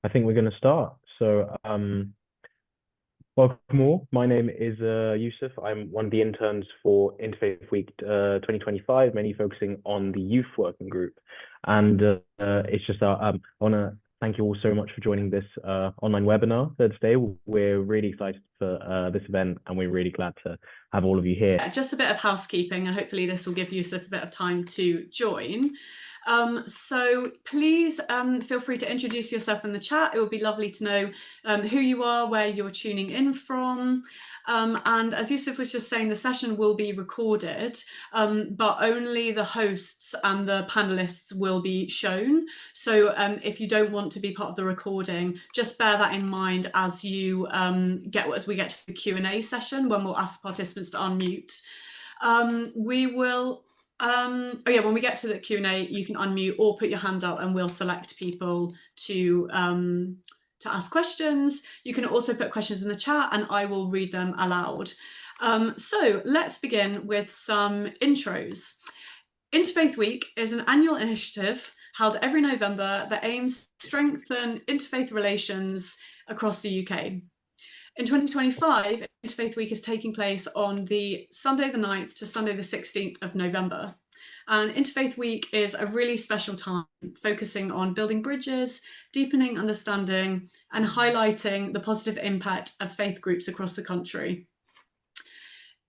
I think we're going to start. Welcome all. My name is Yusuf. I'm one of the interns for Interfaith Week 2025, mainly focusing on the youth working group. And it's just, I want to thank you all so much for joining this online webinar today. We're really excited for this event, and we're really glad to have all of you here. Just a bit of housekeeping, and hopefully this will give Yusuf a bit of time to join. So please feel free to introduce yourself in the chat. It would be lovely to know who you are, where you're tuning in from. And as Yusuf was just saying, the session will be recorded, but only the hosts and the panelists will be shown. So if you don't want to be part of the recording, just bear that in mind as you as we get to the Q&A session, when we'll ask participants to unmute. When we get to the Q&A, you can unmute or put your hand up and we'll select people to ask questions. You can also put questions in the chat and I will read them aloud. So let's begin with some intros. Interfaith Week is an annual initiative held every November that aims to strengthen interfaith relations across the UK. In 2025, Interfaith Week is taking place on the Sunday the 9th to Sunday the 16th of November. And Interfaith Week is a really special time, focusing on building bridges, deepening understanding, and highlighting the positive impact of faith groups across the country.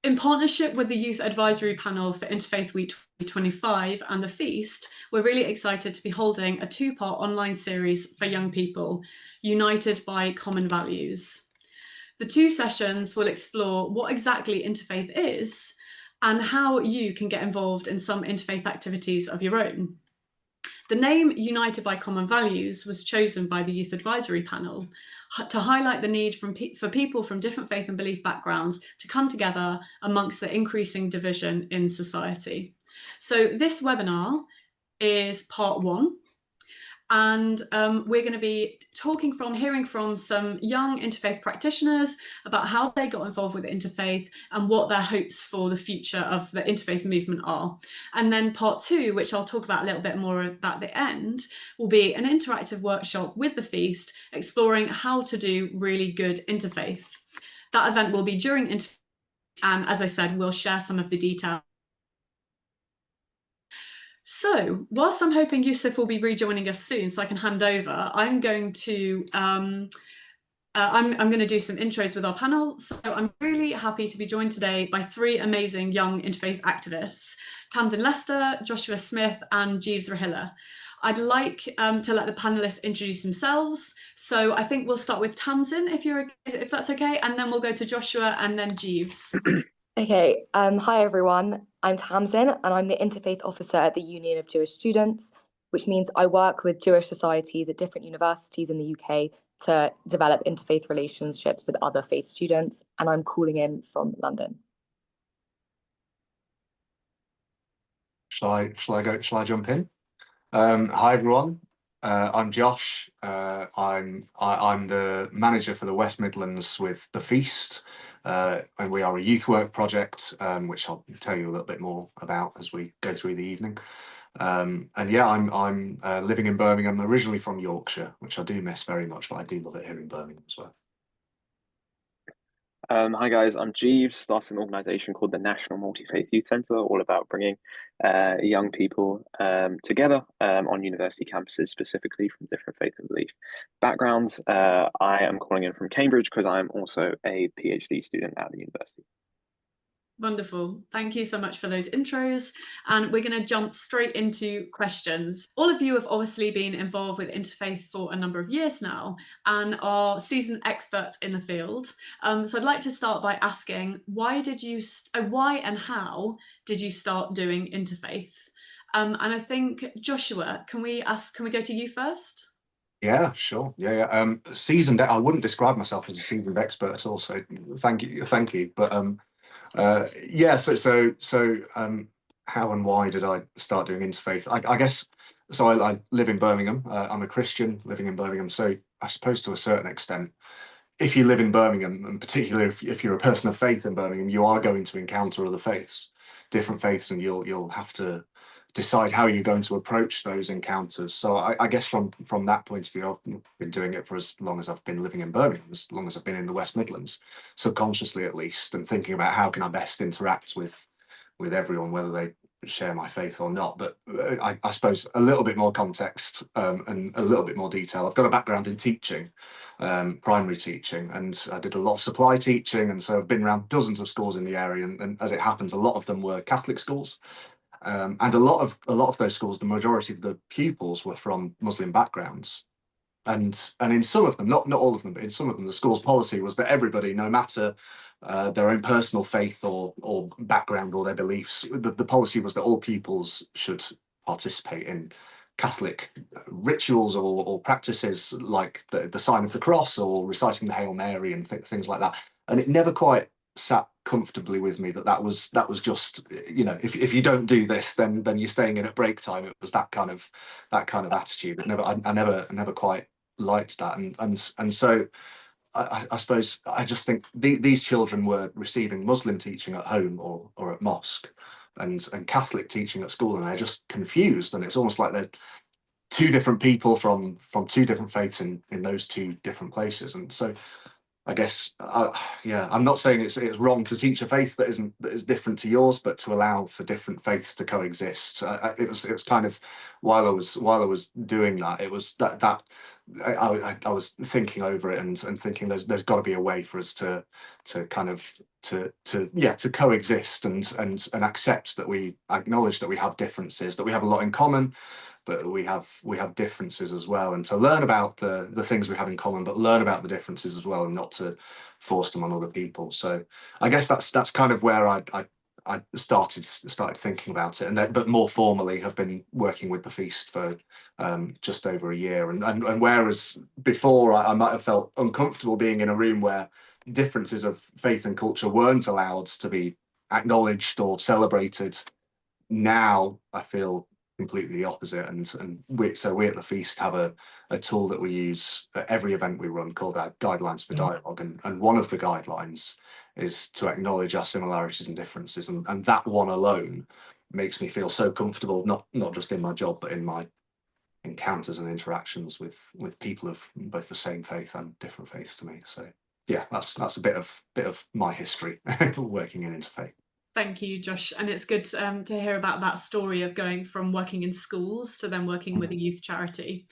In partnership with the Youth Advisory Panel for Interfaith Week 2025 and the Feast, we're really excited to be holding a two-part online series for young people, united by common values. The two sessions will explore what exactly interfaith is and how you can get involved in some interfaith activities of your own. The name United by Common Values was chosen by the Youth Advisory Panel to highlight the need for people from different faith and belief backgrounds to come together amongst the increasing division in society. So this webinar is part one. And we're going to be hearing from some young interfaith practitioners about how they got involved with interfaith and what their hopes for the future of the interfaith movement are. And then part two, which I'll talk about a little bit more about the end, will be an interactive workshop with the Feast, exploring how to do really good interfaith. That event will be during interfaith, and as I said, we'll share some of the details. So, whilst I'm hoping Yusuf will be rejoining us soon, so I can hand over, I'm going to I'm going to do some intros with our panel. So I'm really happy to be joined today by three amazing young interfaith activists: Tamsin Lester, Joshua Smith, and Jeeves Rahilla. I'd like to let the panelists introduce themselves. So I think we'll start with Tamsin, if that's okay, and then we'll go to Joshua and then Jeeves. Okay, hi everyone, I'm Tamsin and I'm the Interfaith Officer at the Union of Jewish Students, which means I work with Jewish societies at different universities in the UK to develop interfaith relationships with other faith students, and I'm calling in from London. Shall I jump in? Hi everyone, I'm Josh. I'm the manager for the West Midlands with the Feast, and we are a youth work project, which I'll tell you a little bit more about as we go through the evening. And yeah, I'm living in Birmingham, originally from Yorkshire, which I do miss very much, but I do love it here in Birmingham as well. Hi guys, I'm Jeeves, started an organisation called the National Multi-Faith Youth Centre, all about bringing young people together on university campuses, specifically from different faith and belief backgrounds. I am calling in from Cambridge because I'm also a PhD student at the university. Wonderful. Thank you so much for those intros. And we're going to jump straight into questions. All of you have obviously been involved with interfaith for a number of years now and are seasoned experts in the field. So I'd like to start by asking, why and how did you start doing interfaith? And I think, Joshua, can we go to you first? Yeah, sure. Yeah. Seasoned, I wouldn't describe myself as a seasoned expert at all, so thank you. But yeah, so how and why did I start doing interfaith? I guess, so I live in Birmingham. I'm a Christian living in Birmingham, so I suppose to a certain extent, if you live in Birmingham, and particularly if you're a person of faith in Birmingham, you are going to encounter other faiths, different faiths, and you'll have to decide how you're going to approach those encounters. So I guess from that point of view, I've been doing it for as long as I've been living in Birmingham, as long as I've been in the West Midlands, subconsciously at least, and thinking about how can I best interact with everyone, whether they share my faith or not. But I suppose a little bit more context and a little bit more detail. I've got a background in teaching, primary teaching, and I did a lot of supply teaching, and so I've been around dozens of schools in the area, and as it happens, a lot of them were Catholic schools. And a lot of those schools, the majority of the pupils were from Muslim backgrounds, and in some of them, not all of them, but in some of them, the school's policy was that everybody, no matter their own personal faith or background or their beliefs, the policy was that all pupils should participate in Catholic rituals or practices like the sign of the cross or reciting the Hail Mary and things like that. And it never quite sat comfortably with me that was just, you know, if you don't do this, then you're staying in at break time. It was that kind of attitude. I never quite liked that, and so I suppose I just think these children were receiving Muslim teaching at home or at mosque, and Catholic teaching at school, and they're just confused, and it's almost like they're two different people from two different faiths in those two different places. And so I guess, yeah, I'm not saying it's wrong to teach a faith that is different to yours, but to allow for different faiths to coexist. It was kind of while I was doing that, it was that I was thinking over it and thinking there's got to be a way for us to kind of to coexist and accept that we acknowledge that we have differences, that we have a lot in common, but we have differences as well, and to learn about the things we have in common, but learn about the differences as well, and not to force them on other people. So I guess that's kind of where I started thinking about it, and then, but more formally, have been working with the feast for just over a year. And whereas before I might have felt uncomfortable being in a room where differences of faith and culture weren't allowed to be acknowledged or celebrated, now I feel completely the opposite. And we at the feast have a tool that we use at every event we run called our guidelines for dialogue, and one of the guidelines is to acknowledge our similarities and differences, and that one alone makes me feel so comfortable, not just in my job, but in my encounters and interactions with people of both the same faith and different faiths to me. So yeah, that's a bit of my history working in interfaith. Thank you, Josh. And it's good to hear about that story of going from working in schools to then working with a youth charity.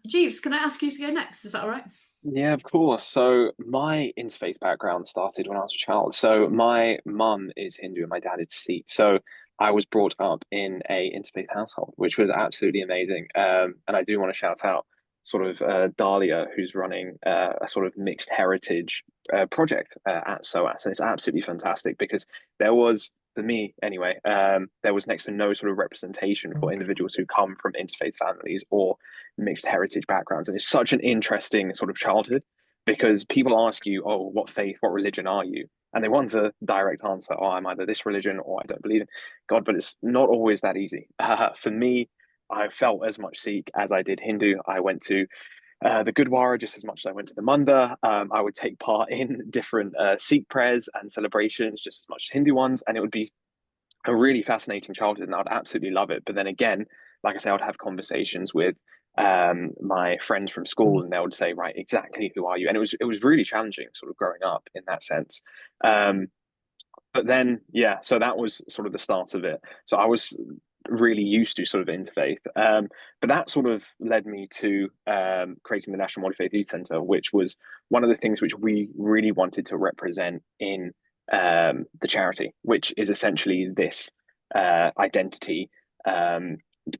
Jeeves, can I ask you to go next? Is that all right? Yeah, of course. So my interfaith background started when I was a child. So my mum is Hindu and my dad is Sikh. So I was brought up in a interfaith household, which was absolutely amazing. And I do want to shout out sort of Dahlia, who's running a sort of mixed heritage project at SOAS. And it's absolutely fantastic because there was, for me anyway, there was next to no sort of representation for individuals who come from interfaith families or mixed heritage backgrounds. And it's such an interesting sort of childhood because people ask you, oh, what faith, what religion are you? And they want a direct answer. Oh, I'm either this religion or I don't believe in God, but it's not always that easy. For me, I felt as much Sikh as I did Hindu. I went to the Gurdwara just as much as I went to the Mandir. I would take part in different Sikh prayers and celebrations just as much as Hindu ones. And it would be a really fascinating childhood and I'd absolutely love it. But then again, like I say, I would have conversations with my friends from school and they would say, right, exactly who are you? And it was really challenging sort of growing up in that sense. But then, yeah, so that was sort of the start of it. So I was really used to sort of interfaith. But that sort of led me to creating the National Multi-Faith Youth Centre, which was one of the things which we really wanted to represent in the charity, which is essentially this identity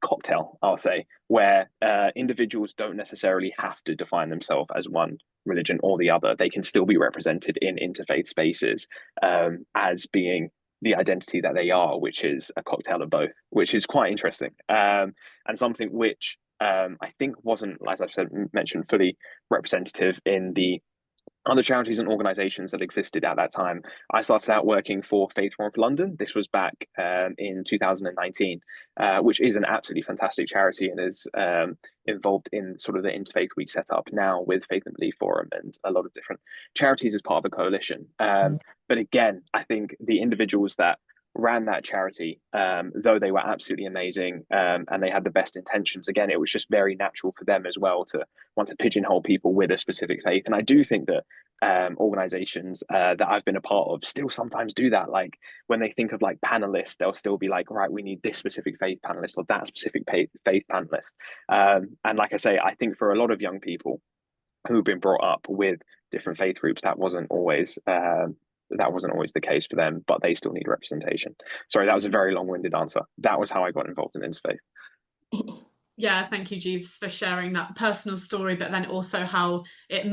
cocktail, I'll say, where individuals don't necessarily have to define themselves as one religion or the other. They can still be represented in interfaith spaces as being the identity that they are, which is a cocktail of both, which is quite interesting and something which I think wasn't, as I've said, mentioned, fully representative in the other charities and organizations that existed at that time. I started out working for Faith Forum for London. This was back in 2019, which is an absolutely fantastic charity and is involved in sort of the Interfaith Week set up now with Faith and Belief Forum and a lot of different charities as part of a coalition. But again, I think the individuals that ran that charity, though they were absolutely amazing, and they had the best intentions. Again, it was just very natural for them as well to want to pigeonhole people with a specific faith. And I do think that organizations that I've been a part of still sometimes do that. Like when they think of like panelists, they'll still be like, right, we need this specific faith panelist or that specific faith panelist. And like I say, I think for a lot of young people who've been brought up with different faith groups, that wasn't always the case for them, but they still need representation. Sorry, that was a very long-winded answer. That was how I got involved in interfaith. Yeah, thank you, Jeeves, for sharing that personal story, but then also how it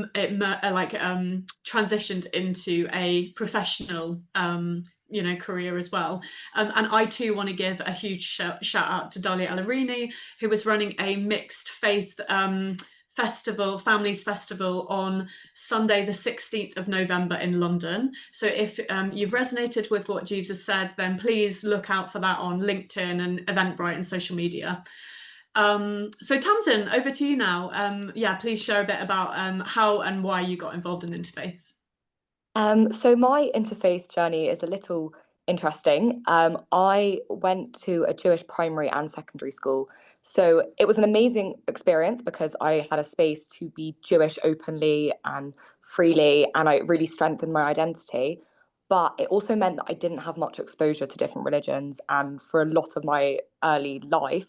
transitioned into a professional career as well. And I too want to give a huge shout out to Dalia Ellerini, who was running a mixed faith families festival on Sunday the 16th of November in London. So if you've resonated with what Jeeves has said, then please look out for that on LinkedIn and Eventbrite and social media. So Tamsin, over to you now. Please share a bit about how and why you got involved in interfaith. So my interfaith journey is a little interesting. I went to a Jewish primary and secondary school. So it was an amazing experience because I had a space to be Jewish openly and freely, and it really strengthened my identity. But it also meant that I didn't have much exposure to different religions. And for a lot of my early life,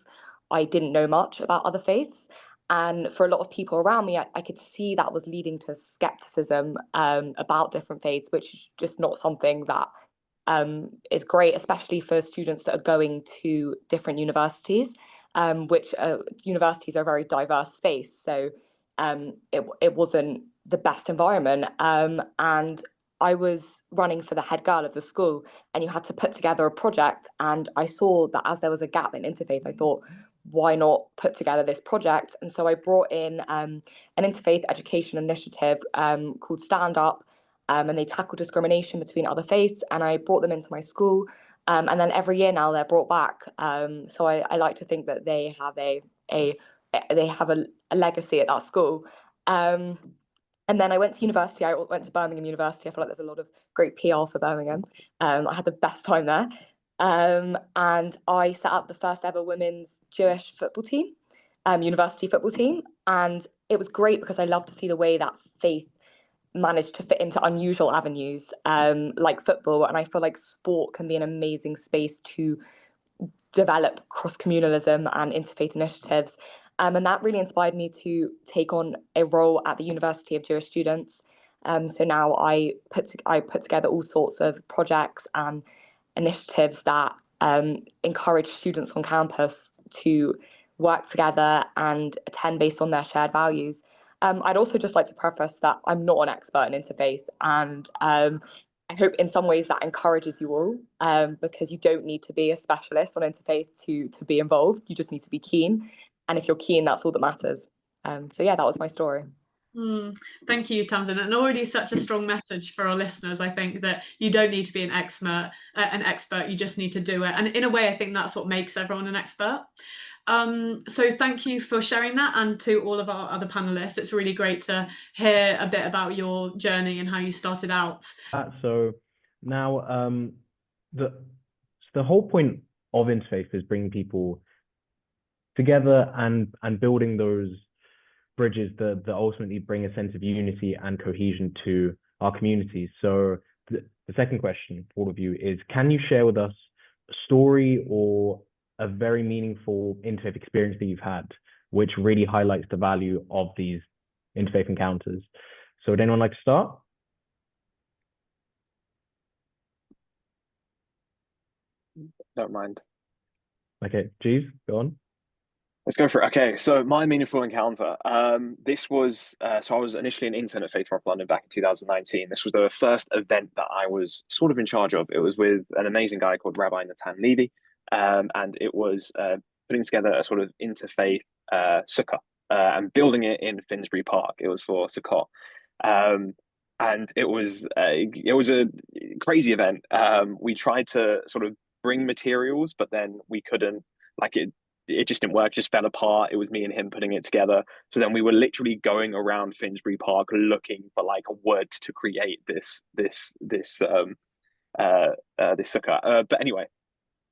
I didn't know much about other faiths. And for a lot of people around me, I could see that was leading to skepticism about different faiths, which is just not something that is great, especially for students that are going to different universities, which universities are a very diverse space. So it wasn't the best environment. And I was running for the head girl of the school, and you had to put together a project. And I saw that as there was a gap in interfaith, I thought, why not put together this project? And so I brought in an interfaith education initiative called Stand Up, and they tackle discrimination between other faiths. And I brought them into my school, and then every year now they're brought back. So I like to think that they have a legacy at that school. And then I went to university. I went to Birmingham University. I feel like there's a lot of great PR for Birmingham. I had the best time there. And I set up the first ever women's Jewish football team, university football team. And it was great because I love to see the way that faith managed to fit into unusual avenues, like football. And I feel like sport can be an amazing space to develop cross-communalism and interfaith initiatives. And that really inspired me to take on a role at the University of Jewish Students. So now I put together all sorts of projects and initiatives that encourage students on campus to work together and attend based on their shared values. I'd also just like to preface that I'm not an expert in interfaith, and I hope in some ways that encourages you all, because you don't need to be a specialist on interfaith to be involved. You just need to be keen. And if you're keen, that's all that matters. So yeah, that was my story. Thank you, Tamsin. And already such a strong message for our listeners. I think that you don't need to be an expert, you just need to do it. And in a way, I think that's what makes everyone an expert. So thank you for sharing that, and to all of our other panelists. It's really great to hear a bit about your journey and how you started out. So now the whole point of interfaith is bringing people together and building those bridges that ultimately bring a sense of unity and cohesion to our communities. So the second question for all of you is, can you share with us a story or a very meaningful interfaith experience that you've had, which really highlights the value of these interfaith encounters? So would anyone like to start? Don't mind. Okay, Jeeves, go on. Let's go for it. Okay, so my meaningful encounter. This was so I was initially an intern at Faith Rock London back in 2019. This was the first event that I was sort of in charge of. It was with an amazing guy called Rabbi Natan Levy, and it was putting together a sort of interfaith sukkah and building it in Finsbury Park. It was for Sukkot, and it was a crazy event. We tried to sort of bring materials, but then we couldn't. It just didn't work, just fell apart. It was me and him putting it together. So then we were literally going around Finsbury Park looking for like a wood to create this this sukkah. But anyway,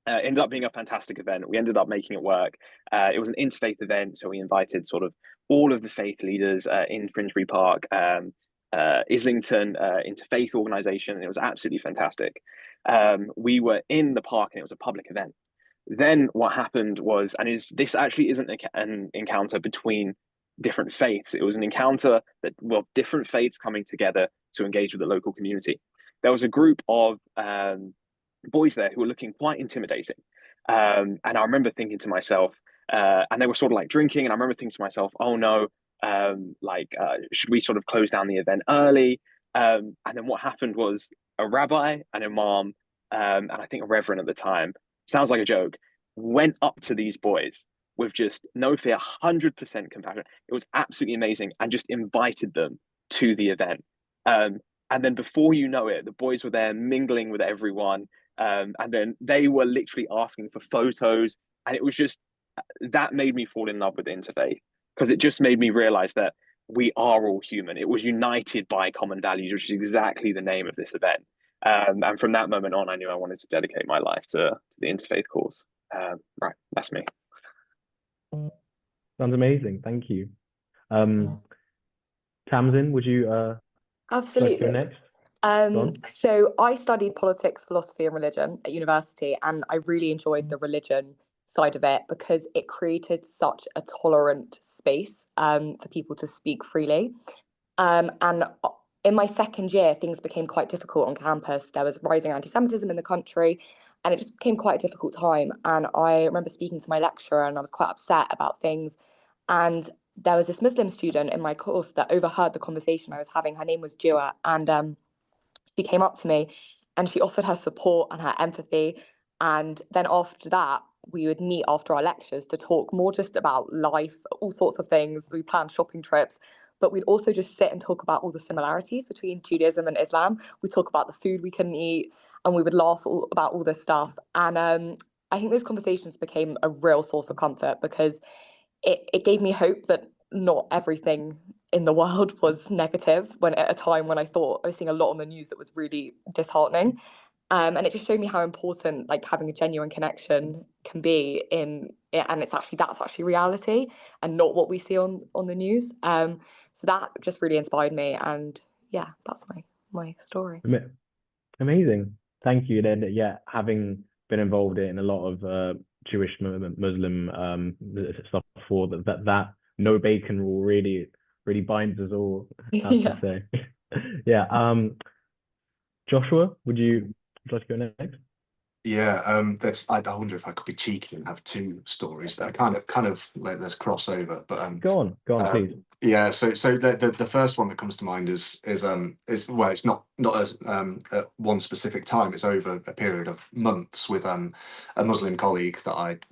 ended up being a fantastic event. We ended up making it work. It was an interfaith event, so we invited sort of all of the faith leaders in Finsbury Park, Islington Interfaith Organisation, and it was absolutely fantastic. We were in the park, and it was a public event. Then what happened was, and this actually isn't an encounter between different faiths. It was an encounter that, well, different faiths coming together to engage with the local community. There was a group of boys there who were looking quite intimidating. And I remember thinking to myself, and they were sort of like drinking, and I remember thinking to myself, oh no, should we sort of close down the event early? And then what happened was a rabbi, an imam, and I think a reverend at the time, sounds like a joke, went up to these boys with just no fear, 100% compassion. It was absolutely amazing, and just invited them to the event. And then before you know it, the boys were there mingling with everyone. And then they were literally asking for photos. And it was just, that made me fall in love with interfaith, because it just made me realize that we are all human. It was united by common values, which is exactly the name of this event. And from that moment on, I knew I wanted to dedicate my life to the interfaith cause. Right, that's me. Sounds amazing. Thank you. Tamsin, would you like to Absolutely. go next? So I studied politics, philosophy, and religion at university, and I really enjoyed the religion side of it because it created such a tolerant space for people to speak freely. And in my second year, things became quite difficult on campus. There was rising anti-Semitism in the country, and it just became quite a difficult time. And I remember speaking to my lecturer, and I was quite upset about things. And there was this Muslim student in my course that overheard the conversation I was having. Her name was Jua, and she came up to me and she offered her support and her empathy. And then after that, we would meet after our lectures to talk more just about life, all sorts of things. We planned shopping trips, but we'd also just sit and talk about all the similarities between Judaism and Islam. We talk about the food we couldn't eat, and we would laugh about all this stuff. And I think those conversations became a real source of comfort because it gave me hope that not everything in the world was negative, when at a time when I thought I was seeing a lot on the news that was really disheartening. And it just showed me how important like having a genuine connection can be in it, and that's actually reality and not what we see on the news. So that just really inspired me, and yeah, that's my story. Amazing. Thank you. Then, yeah, having been involved in a lot of Jewish Muslim stuff before, that no bacon rule really binds us all, I have to say. Yeah. Joshua, would you like to go next? Yeah, I wonder if I could be cheeky and have two stories that are kind of like there's crossover, but go on, please. Yeah, so the first one that comes to mind is well, it's not as at one specific time. It's over a period of months with a Muslim colleague that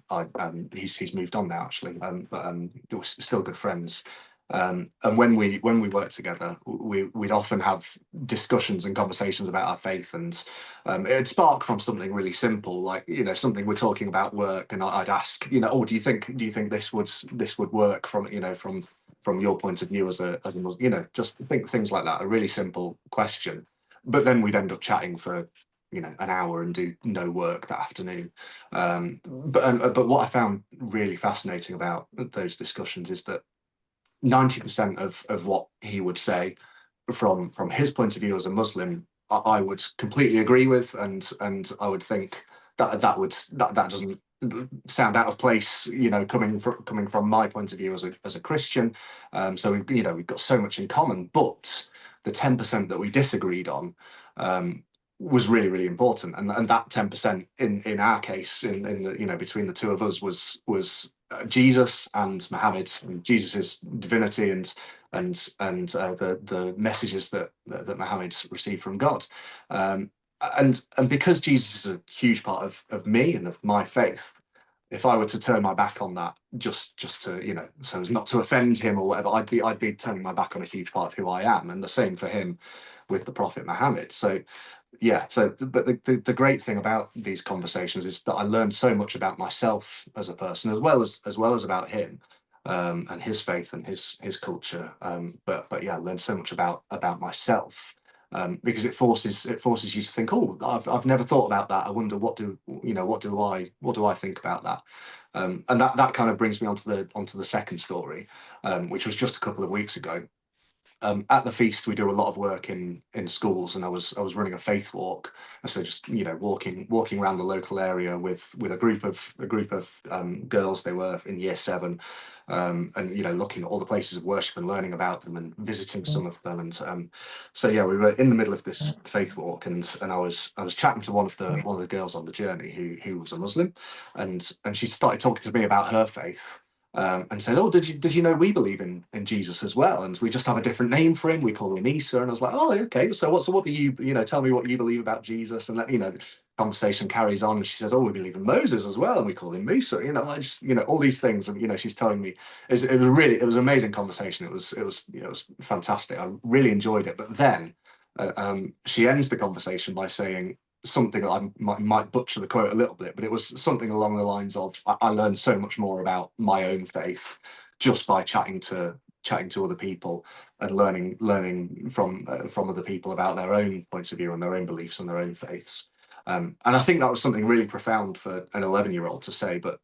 he's moved on now actually, but we're still good friends. And when we work together, we'd often have discussions and conversations about our faith, and it'd spark from something really simple, like something we're talking about work, and I'd ask, oh, do you think this would work from your point of view as a Muslim, just think things like that, a really simple question, but then we'd end up chatting for an hour and do no work that afternoon. But what I found really fascinating about those discussions is that 90% of what he would say from his point of view as a Muslim, I would completely agree with, and I would think that doesn't sound out of place, coming from my point of view as a Christian. So we've got so much in common, but the 10% that we disagreed on was really, really important, and that 10% in our case, in the between the two of us, was Jesus and Muhammad, and Jesus's divinity and the messages that Muhammad received from God, and because Jesus is a huge part of me and of my faith, if I were to turn my back on that just to so as not to offend him or whatever, I'd be turning my back on a huge part of who I am, and the same for him with the Prophet Muhammad. So yeah, but the great thing about these conversations is that I learned so much about myself as a person, as well as about him, and his faith and his culture. But yeah, I learned so much about myself because it forces you to think, oh, I've never thought about that. I wonder what do I think about that. And that kind of brings me onto the second story, which was just a couple of weeks ago. At the feast, we do a lot of work in schools, and I was running a faith walk, so just walking around the local area with a group of girls. They were in year 7, and looking at all the places of worship and learning about them and visiting some of them. And so yeah, we were in the middle of this faith walk, and I was chatting to one of the girls on the journey who was a Muslim, and she started talking to me about her faith. And said, "Oh, did you know we believe in Jesus as well? And we just have a different name for him. We call him Isa." And I was like, "Oh, okay. So what do you tell me what you believe about Jesus?" And that the conversation carries on. And she says, "Oh, we believe in Moses as well, and we call him Musa." Like just all these things. And she's telling me it was an amazing conversation. It was fantastic. I really enjoyed it. But then she ends the conversation by saying something that I might butcher the quote a little bit, but it was something along the lines of, I learned so much more about my own faith just by chatting to other people and learning from other people about their own points of view and their own beliefs and their own faiths. And I think that was something really profound for an 11-year-old to say. But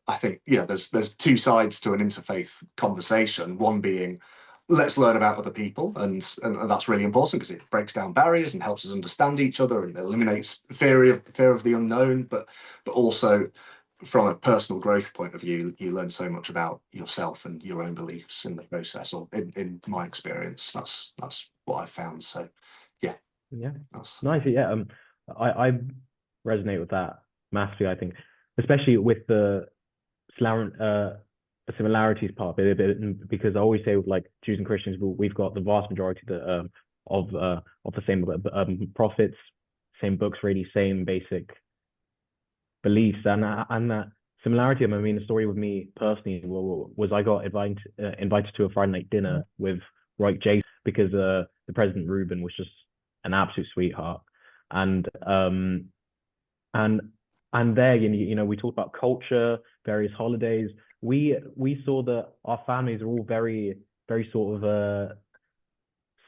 I think there's two sides to an interfaith conversation. One being, let's learn about other people, and that's really important because it breaks down barriers and helps us understand each other and eliminates fear of the unknown. But also, from a personal growth point of view, you learn so much about yourself and your own beliefs in the process. Or in my experience, that's what I've found. So, yeah, that's nice. Yeah, I resonate with that massively. I think, especially with the similarities part, because I always say with like Jews and Christians, we've got the vast majority of the same prophets, same books, really same basic beliefs, and that similarity. I mean, the story with me personally was I got invited to a Friday night dinner with Roy J, because the President Reuben was just an absolute sweetheart, and there, we talked about culture, various holidays. We saw that our families are all very, very sort of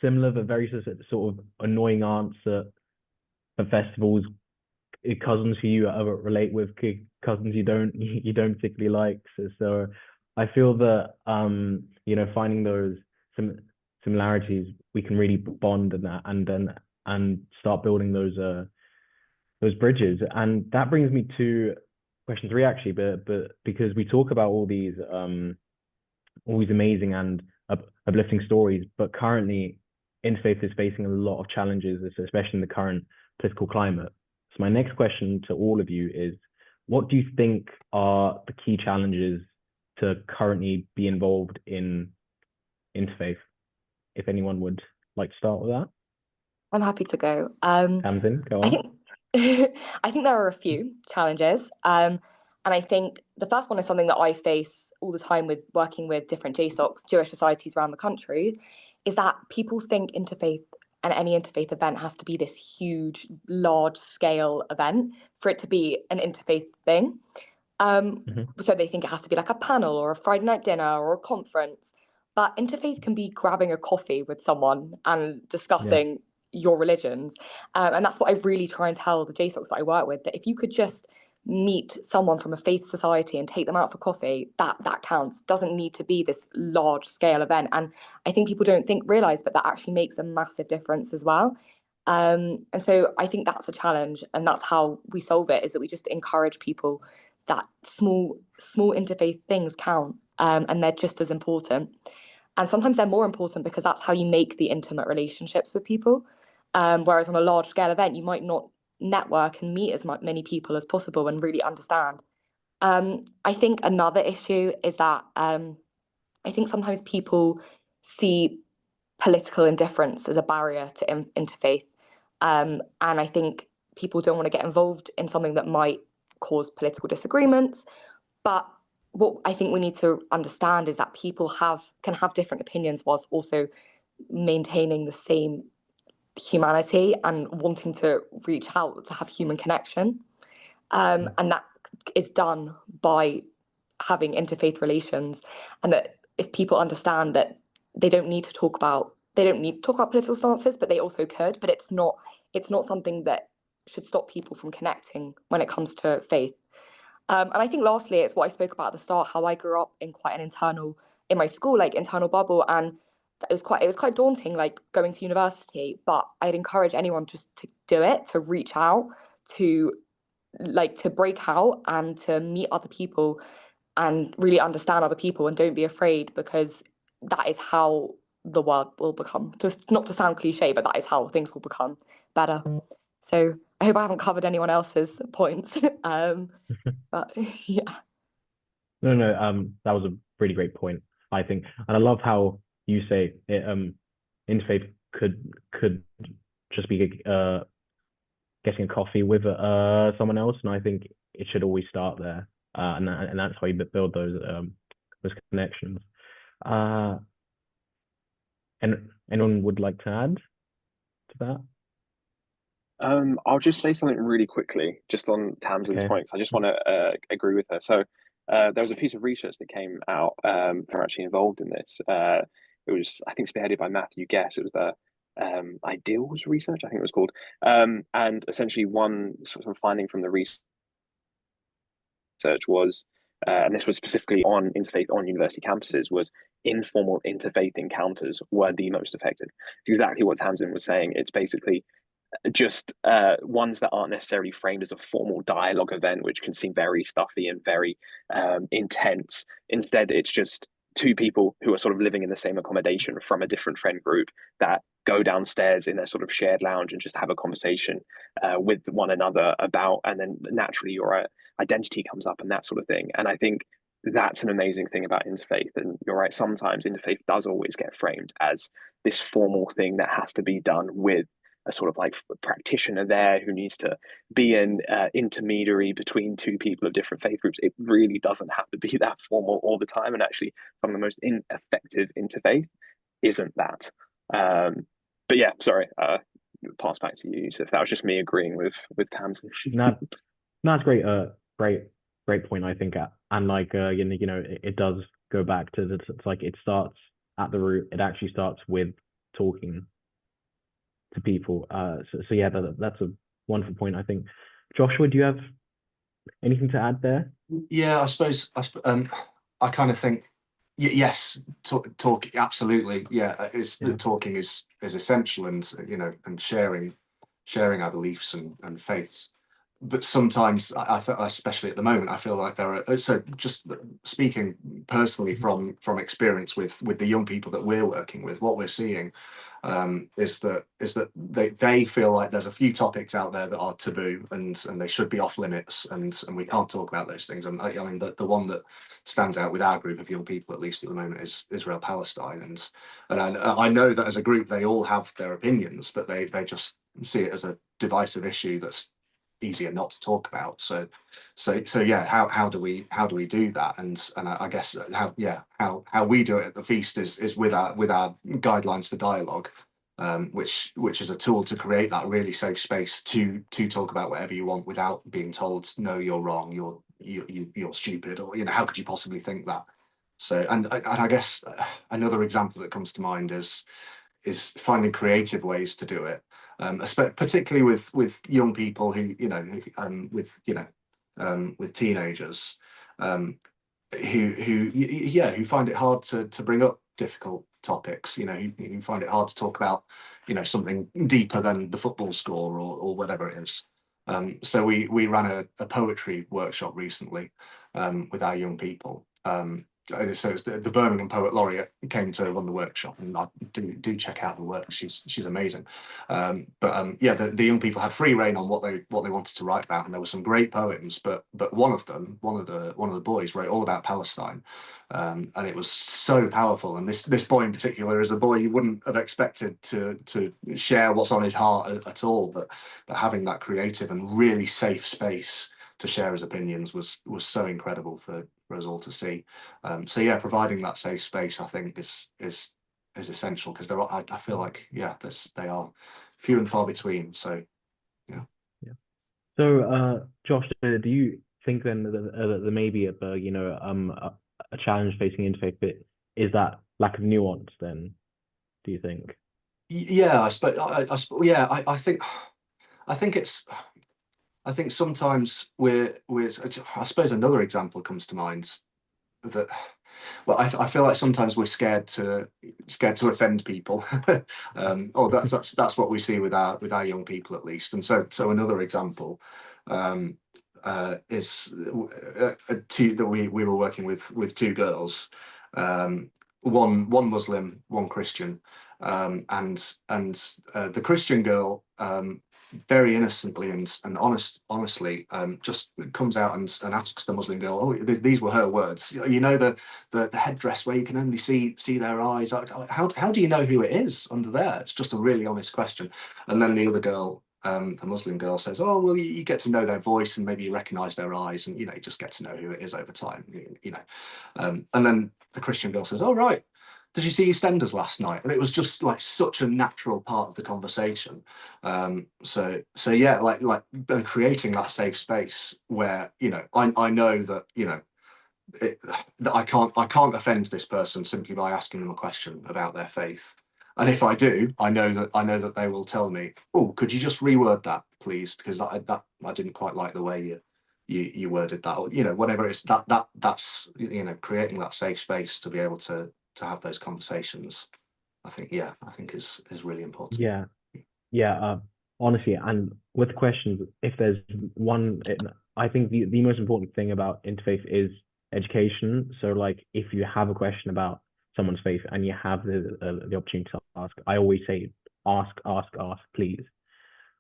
similar, but very sort of annoying aunts at festivals, cousins who you relate with, cousins you don't particularly like. So I feel that finding those similarities, we can really bond and start building those bridges. And that brings me to question 3, actually, but because we talk about all these amazing and uplifting stories, but currently interfaith is facing a lot of challenges, especially in the current political climate. So my next question to all of you is, what do you think are the key challenges to currently be involved in interfaith? If anyone would like to start with that. I'm happy to go. Tamsin, go on. I think there are a few challenges. And I think the first one is something that I face all the time with working with different JSOCs, Jewish societies around the country, is that people think interfaith and any interfaith event has to be this huge, large-scale event for it to be an interfaith thing. So they think it has to be like a panel or a Friday night dinner or a conference. But interfaith can be grabbing a coffee with someone and discussing your religions. And that's what I really try and tell the JSOCs that I work with, that if you could just meet someone from a faith society and take them out for coffee, that counts. Doesn't need to be this large scale event. And I think people don't realize that actually makes a massive difference as well. And so I think that's a challenge, and that's how we solve it, is that we just encourage people that small interfaith things count, and they're just as important. And sometimes they're more important because that's how you make the intimate relationships with people. Whereas on a large scale event, you might not network and meet as many people as possible and really understand. I think another issue is that I think sometimes people see political indifference as a barrier to interfaith. And I think people don't want to get involved in something that might cause political disagreements. But what I think we need to understand is that people can have different opinions whilst also maintaining the same humanity and wanting to reach out to have human connection. And that is done by having interfaith relations, and that if people understand that they don't need to talk about they don't need to talk about political stances, but they also could. But it's not something that should stop people from connecting when it comes to faith. And I think lastly, it's what I spoke about at the start, how I grew up in quite an in my school, like internal bubble, and it was quite daunting, like going to university. But I'd encourage anyone just to do it, to reach out, to break out and to meet other people and really understand other people, and don't be afraid, because that is how the world will become, just not to sound cliche, but that is how things will become better. So I hope I haven't covered anyone else's points. But yeah. No, that was a really great point, I think. And I love how you say it, interfaith could just be getting a coffee with someone else, and I think it should always start there, and that's how you build those connections. And anyone would like to add to that? I'll just say something really quickly, just on Tamsin's Okay. points. I just want to agree with her. So there was a piece of research that came out. They're actually involved in this. It was, I think, spearheaded by Matthew Guess. It was the Ideals research, I think it was called. And essentially, one sort of finding from the research was, and this was specifically on interfaith on university campuses, was informal interfaith encounters were the most effective. It's exactly what Tamsin was saying. It's basically just ones that aren't necessarily framed as a formal dialogue event, which can seem very stuffy and very intense. Instead, it's just two people who are sort of living in the same accommodation from a different friend group that go downstairs in their sort of shared lounge and just have a conversation with one another about, and then naturally your identity comes up and that sort of thing. And I think that's an amazing thing about interfaith. And you're right, sometimes interfaith does always get framed as this formal thing that has to be done with a sort of like practitioner there who needs to be an intermediary between two people of different faith groups. It really doesn't have to be that formal all the time. And actually, some of the most effective interfaith isn't that. But yeah, sorry, pass back to you, Yusuf. That was just me agreeing with Tamsin. No, that's great. Great point, I think. And like it does go back to it's like it starts at the root. It actually starts with talking to people. So yeah, that's a wonderful point, I think. Joshua, do you have anything to add there? Yeah, I suppose I kind of think yes, talk absolutely. Yeah, talking is essential, and and sharing our beliefs and faiths. But sometimes I feel, especially at the moment, I feel like there are, so just speaking personally from experience with the young people that we're working with, what we're seeing is that they feel like there's a few topics out there that are taboo and they should be off limits, and we can't talk about those things. And I mean the one that stands out with our group of young people, at least at the moment, is Israel Palestine, and I know that as a group they all have their opinions, but they just see it as a divisive issue that's easier not to talk about. So yeah, how do we do that? And I guess how we do it at the feast is with our guidelines for dialogue, which is a tool to create that really safe space to talk about whatever you want without being told, no, you're wrong, you're stupid, or how could you possibly think that. So and I guess another example that comes to mind is finding creative ways to do it, particularly with young people who with teenagers who find it hard to bring up difficult topics, who find it hard to talk about something deeper than the football score or whatever it is. So we ran a poetry workshop recently with our young people. So it's the Birmingham Poet Laureate came to run the workshop, and I do check out the work. She's amazing. The young people had free reign on what they wanted to write about, and there were some great poems. But one of the boys wrote all about Palestine, and it was so powerful. And this boy in particular is a boy you wouldn't have expected to share what's on his heart at all, but having that creative and really safe space to share his opinions was so incredible for us all to see. So yeah, providing that safe space, I think, is essential, because I feel like they are few and far between. So yeah. So Josh, do you think then that there may be a challenge facing interfaith, but is that lack of nuance then? do you think? Yeah, I think it's, I think sometimes I suppose another example comes to mind that, well, I feel like sometimes we're scared to offend people, or that's what we see with our young people, at least. And so another example is that we were working with two girls, one Muslim, one Christian, and the Christian girl, very innocently and honestly, just comes out and asks the Muslim girl, oh, these were her words, you know, the headdress where you can only see their eyes, how do you know who it is under there? It's just a really honest question. And then the other girl, the Muslim girl, says, oh, well, you get to know their voice and maybe you recognize their eyes, and you know, you just get to know who it is over time, you know. And then the Christian girl says, oh, right, did you see EastEnders last night? And it was just like such a natural part of the conversation. So yeah, like creating that safe space where, you know, I know that, you know, that I can't offend this person simply by asking them a question about their faith. And if I do, I know that they will tell me, oh, could you just reword that, please? Because I didn't quite like the way you worded that, or, you know, whatever it is, that's, you know, creating that safe space to be able to have those conversations, I think is really important. Yeah, honestly, and with questions, if there's one, I think the most important thing about interfaith is education. So like, if you have a question about someone's faith and you have the opportunity to ask, I always say ask, please.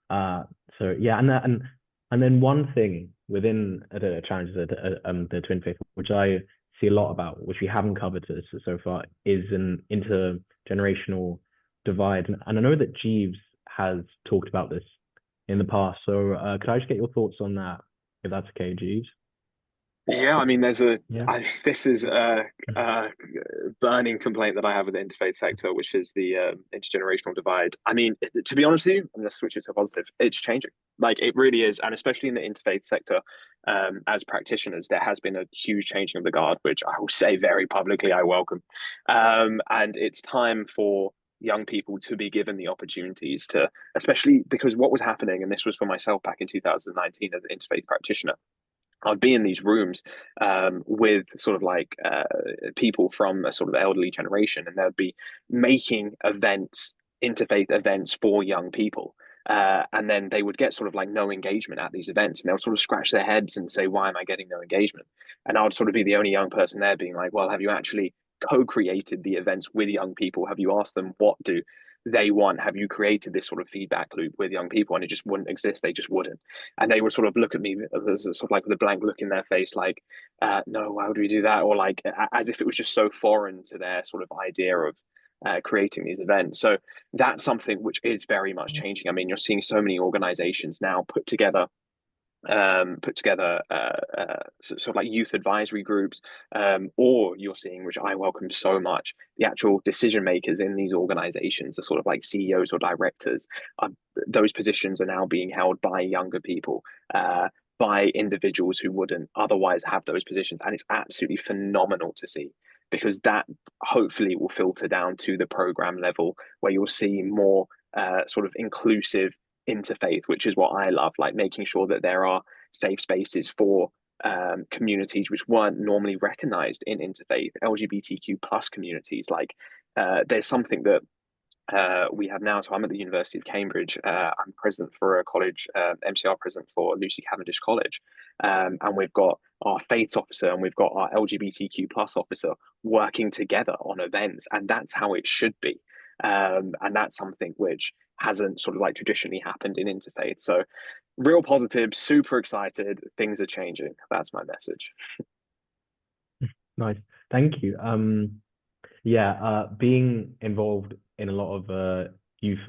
So yeah, and then one thing within the challenges of the twin faith, which I see a lot about, which we haven't covered so far, is an intergenerational divide. And I know that Jeeves has talked about this in the past. So could I just get your thoughts on that, if that's okay, Jeeves? Yeah, I mean, Yeah. this is a burning complaint that I have with the interfaith sector, which is the intergenerational divide. I mean, to be honest with you, I'm going to switch it to a positive. It's changing. Like, it really is. And especially in the interfaith sector, as practitioners, there has been a huge changing of the guard, which I will say very publicly, I welcome. And it's time for young people to be given the opportunities to, especially because what was happening, and this was for myself back in 2019 as an interfaith practitioner, I'd be in these rooms with sort of like people from a sort of elderly generation, and they'd be making events, interfaith events for young people. And then they would get sort of like no engagement at these events, and they'll sort of scratch their heads and say, why am I getting no engagement? And I would sort of be the only young person there being like, well, have you actually co-created the events with young people? Have you asked them what do they want? Have you created this sort of feedback loop with young people? And it just wouldn't exist. They just wouldn't. And they would sort of look at me as sort of like with a blank look in their face, like, no, why would we do that? Or like as if it was just so foreign to their sort of idea of creating these events. So that's something which is very much changing. I mean, you're seeing so many organizations now put together sort of like youth advisory groups, or you're seeing, which I welcome so much, the actual decision makers in these organizations, the sort of like CEOs or directors. Those positions are now being held by younger people, by individuals who wouldn't otherwise have those positions, and it's absolutely phenomenal to see, because that hopefully will filter down to the program level, where you'll see more sort of inclusive interfaith, which is what I love, like making sure that there are safe spaces for communities which weren't normally recognized in interfaith, LGBTQ plus communities. Like there's something that we have now. So I'm at the University of Cambridge. I'm president for a college, MCR president for Lucy Cavendish College, and we've got our faiths officer and we've got our LGBTQ plus officer working together on events, and that's how it should be. And that's something which hasn't sort of like traditionally happened in interfaith. So real positive, super excited, things are changing. That's my message. Nice, thank you. Being involved in a lot of youth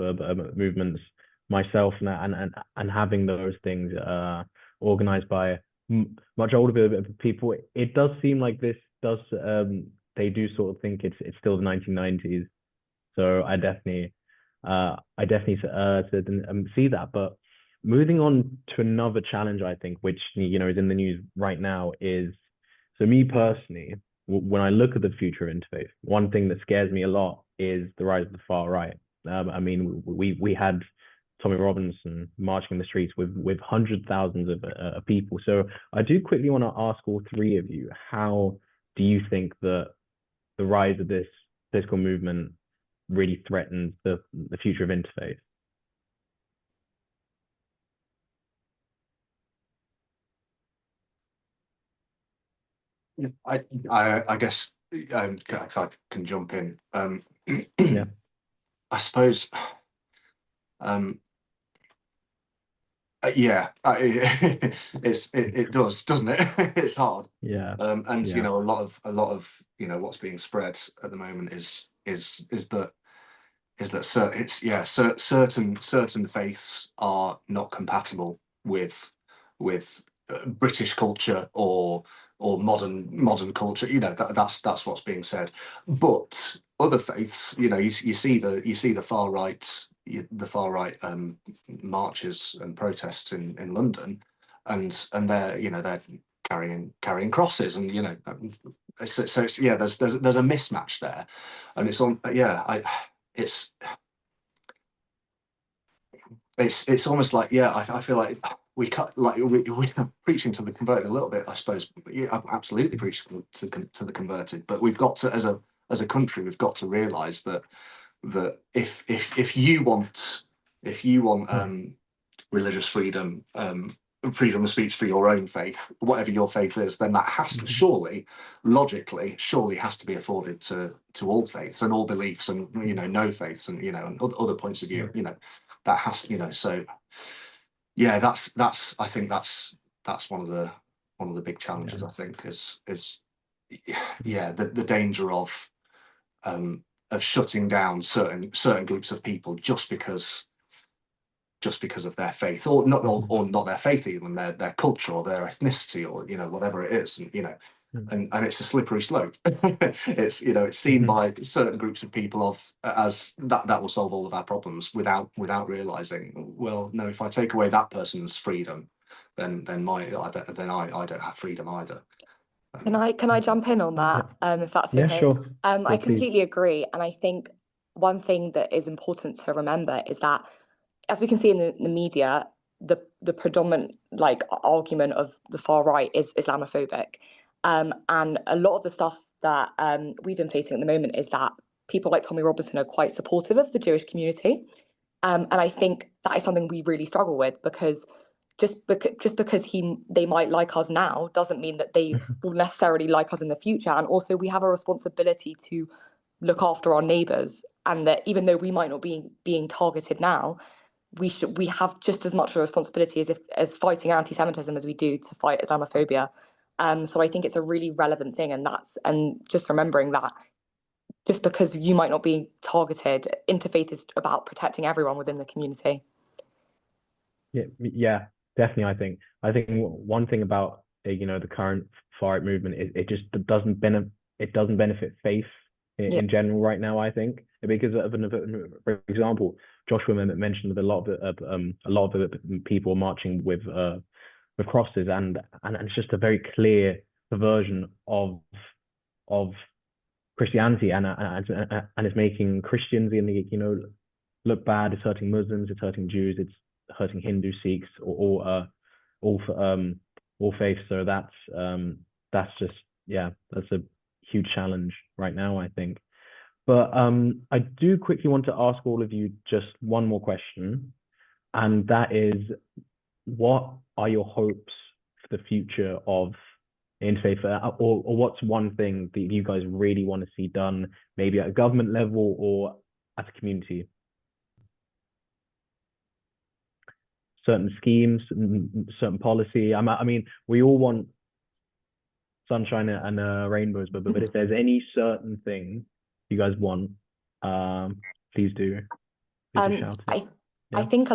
movements myself, and having those things organized by much older people, it does seem like this does they do sort of think it's still the 1990s. So I definitely see that. But moving on to another challenge, I think, which, you know, is in the news right now, is, so me personally, when I look at the future of interfaith, one thing that scares me a lot is the rise of the far right. I mean, we had Tommy Robinson marching in the streets with hundreds of thousands of people. So I do quickly want to ask all three of you, how do you think that the rise of this political movement really threatens the future of interfaith? I guess if I can jump in, Yeah. I suppose, yeah, it does, doesn't it? It's hard. Yeah. And Yeah. a lot of what's being spread at the moment is that certain faiths are not compatible with British culture or modern culture. That's what's being said. But other faiths, you see the far right marches and protests in London, and they're carrying crosses, and so it's, there's a mismatch there, and it's on it's almost like, I feel like we're preaching to the converted a little bit, I suppose. Yeah, I'm absolutely preaching to the converted, but we've got to, as a country, we've got to realise that if you want religious freedom, freedom of speech for your own faith, whatever your faith is, then that has to surely has to be afforded to all faiths and all beliefs, and no faiths, and and other points of view. That has, so yeah, that's I think that's one of the big challenges, I think, is the danger of shutting down certain groups of people just because of their faith, or not their faith, even their culture or their ethnicity, or whatever it is, and it's a slippery slope. It's seen by certain groups of people as that will solve all of our problems, without realizing, well, no, if I take away that person's freedom, then I don't have freedom either. Can I jump in on that, if that's okay? Yeah, sure. I completely agree, and I think one thing that is important to remember is that, as we can see in the media, the predominant argument of the far right is Islamophobic, and a lot of the stuff that we've been facing at the moment is that people like Tommy Robinson are quite supportive of the Jewish community, and I think that is something we really struggle with, because just because they might like us now doesn't mean that they will necessarily like us in the future. And also, we have a responsibility to look after our neighbours, and that even though we might not be being targeted now, we have just as much a responsibility as fighting anti-Semitism as we do to fight Islamophobia. So I think it's a really relevant thing, and just remembering that just because you might not be targeted, interfaith is about protecting everyone within the community. Yeah, definitely. I think one thing about the current far right movement is it just doesn't benefit faith in general right now, I think, because for example, Joshua mentioned that a lot of the people marching with crosses, and it's just a very clear perversion of Christianity, and it's making Christians look bad. It's hurting Muslims, it's hurting Jews, it's hurting Hindu, Sikhs, or all faiths. So that's just, that's a huge challenge right now, I think. But I do quickly want to ask all of you just one more question, and that is, what are your hopes for the future of interfaith, or what's one thing that you guys really want to see done, maybe at a government level or at a community? Certain schemes, certain policy. I mean, we all want sunshine and rainbows, but if there's any certain thing you guys want, please do. Shout it. I think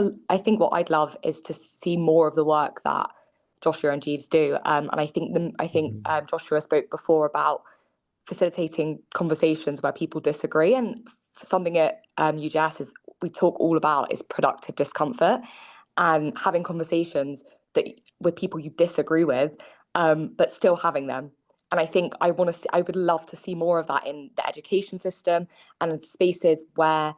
what I'd love is to see more of the work that Joshua and Jeeves do, and I think Joshua spoke before about facilitating conversations where people disagree, and something at UJS we talk all about is productive discomfort, and having conversations with people you disagree with, but still having them. And I think I would love to see more of that in the education system and in spaces where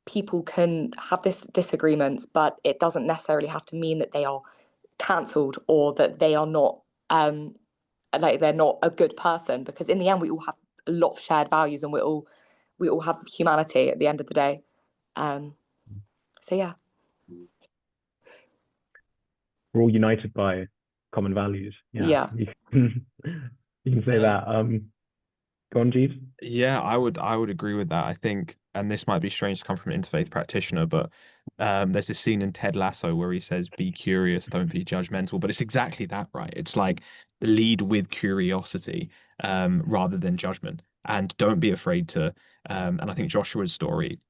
people can have disagreements, but it doesn't necessarily have to mean that they are cancelled or that they are not like they're not a good person, because in the end we all have a lot of shared values and we all have humanity at the end of the day. So yeah. We're all united by common values. Yeah. You can, you can say that. Go on, Jeeves. Yeah, I would agree with that. I think, and this might be strange to come from an interfaith practitioner, but there's this scene in Ted Lasso where he says, "Be curious, don't be judgmental." But it's exactly that, right? It's like lead with curiosity rather than judgment, and don't be afraid to. And I think Joshua's story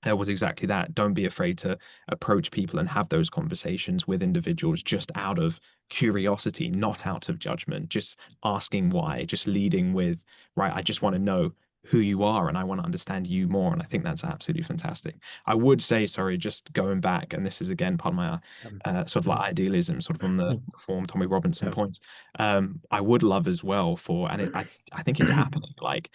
was exactly that. Don't be afraid to approach people and have those conversations with individuals just out of curiosity, not out of judgment, just asking why, just leading with, right, I just want to know who you are and I want to understand you more. And I think that's absolutely fantastic. I would say, sorry, just going back, and this is again part of my sort of like idealism, sort of on the form Tommy Robinson points. I would love as well for, and I think it's happening, like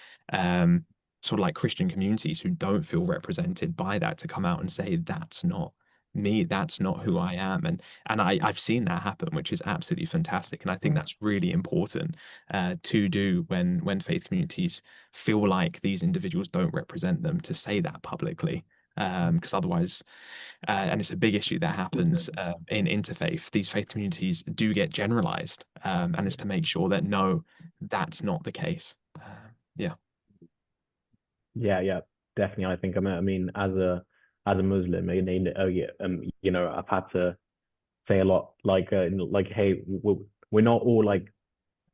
sort of like Christian communities who don't feel represented by that to come out and say, that's not me, that's not who I am. And I've seen that happen, which is absolutely fantastic. And I think that's really important to do when faith communities feel like these individuals don't represent them, to say that publicly. Because otherwise, and it's a big issue that happens in interfaith, these faith communities do get generalized, and it's to make sure that no, that's not the case. Yeah. Yeah, definitely. I think I mean, as a Muslim, you know, I've had to say a lot like hey, we're not all like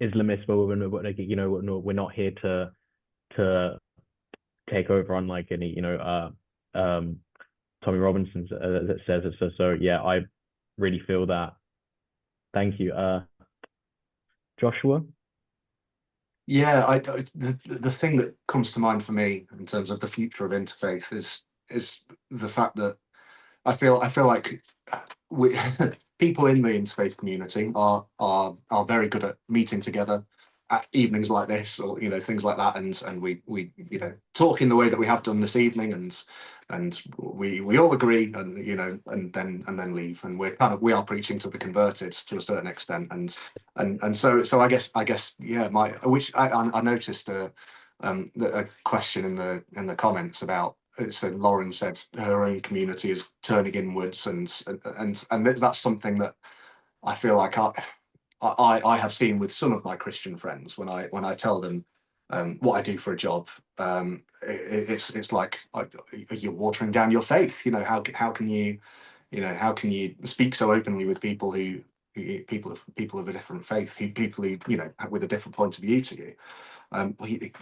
Islamists, but we're like, you know, we're not here to take over on like any, you know, Tommy Robinson that says it. So yeah, I really feel that. Thank you, Joshua. Yeah, the thing that comes to mind for me in terms of the future of interfaith is the fact that I feel like we people in the interfaith community are very good at meeting together at evenings like this, or you know, things like that, and we you know, talk in the way that we have done this evening, and we all agree, and you know, and then leave, and we are preaching to the converted to a certain extent, and so I guess yeah, I noticed a question in the comments about. So Lauren said her own community is turning inwards, and that's something that I feel like I have seen with some of my Christian friends when I tell them what I do for a job. It's like you're watering down your faith. You know, how can you speak so openly with people people of a different faith, people who you know, with a different point of view to you.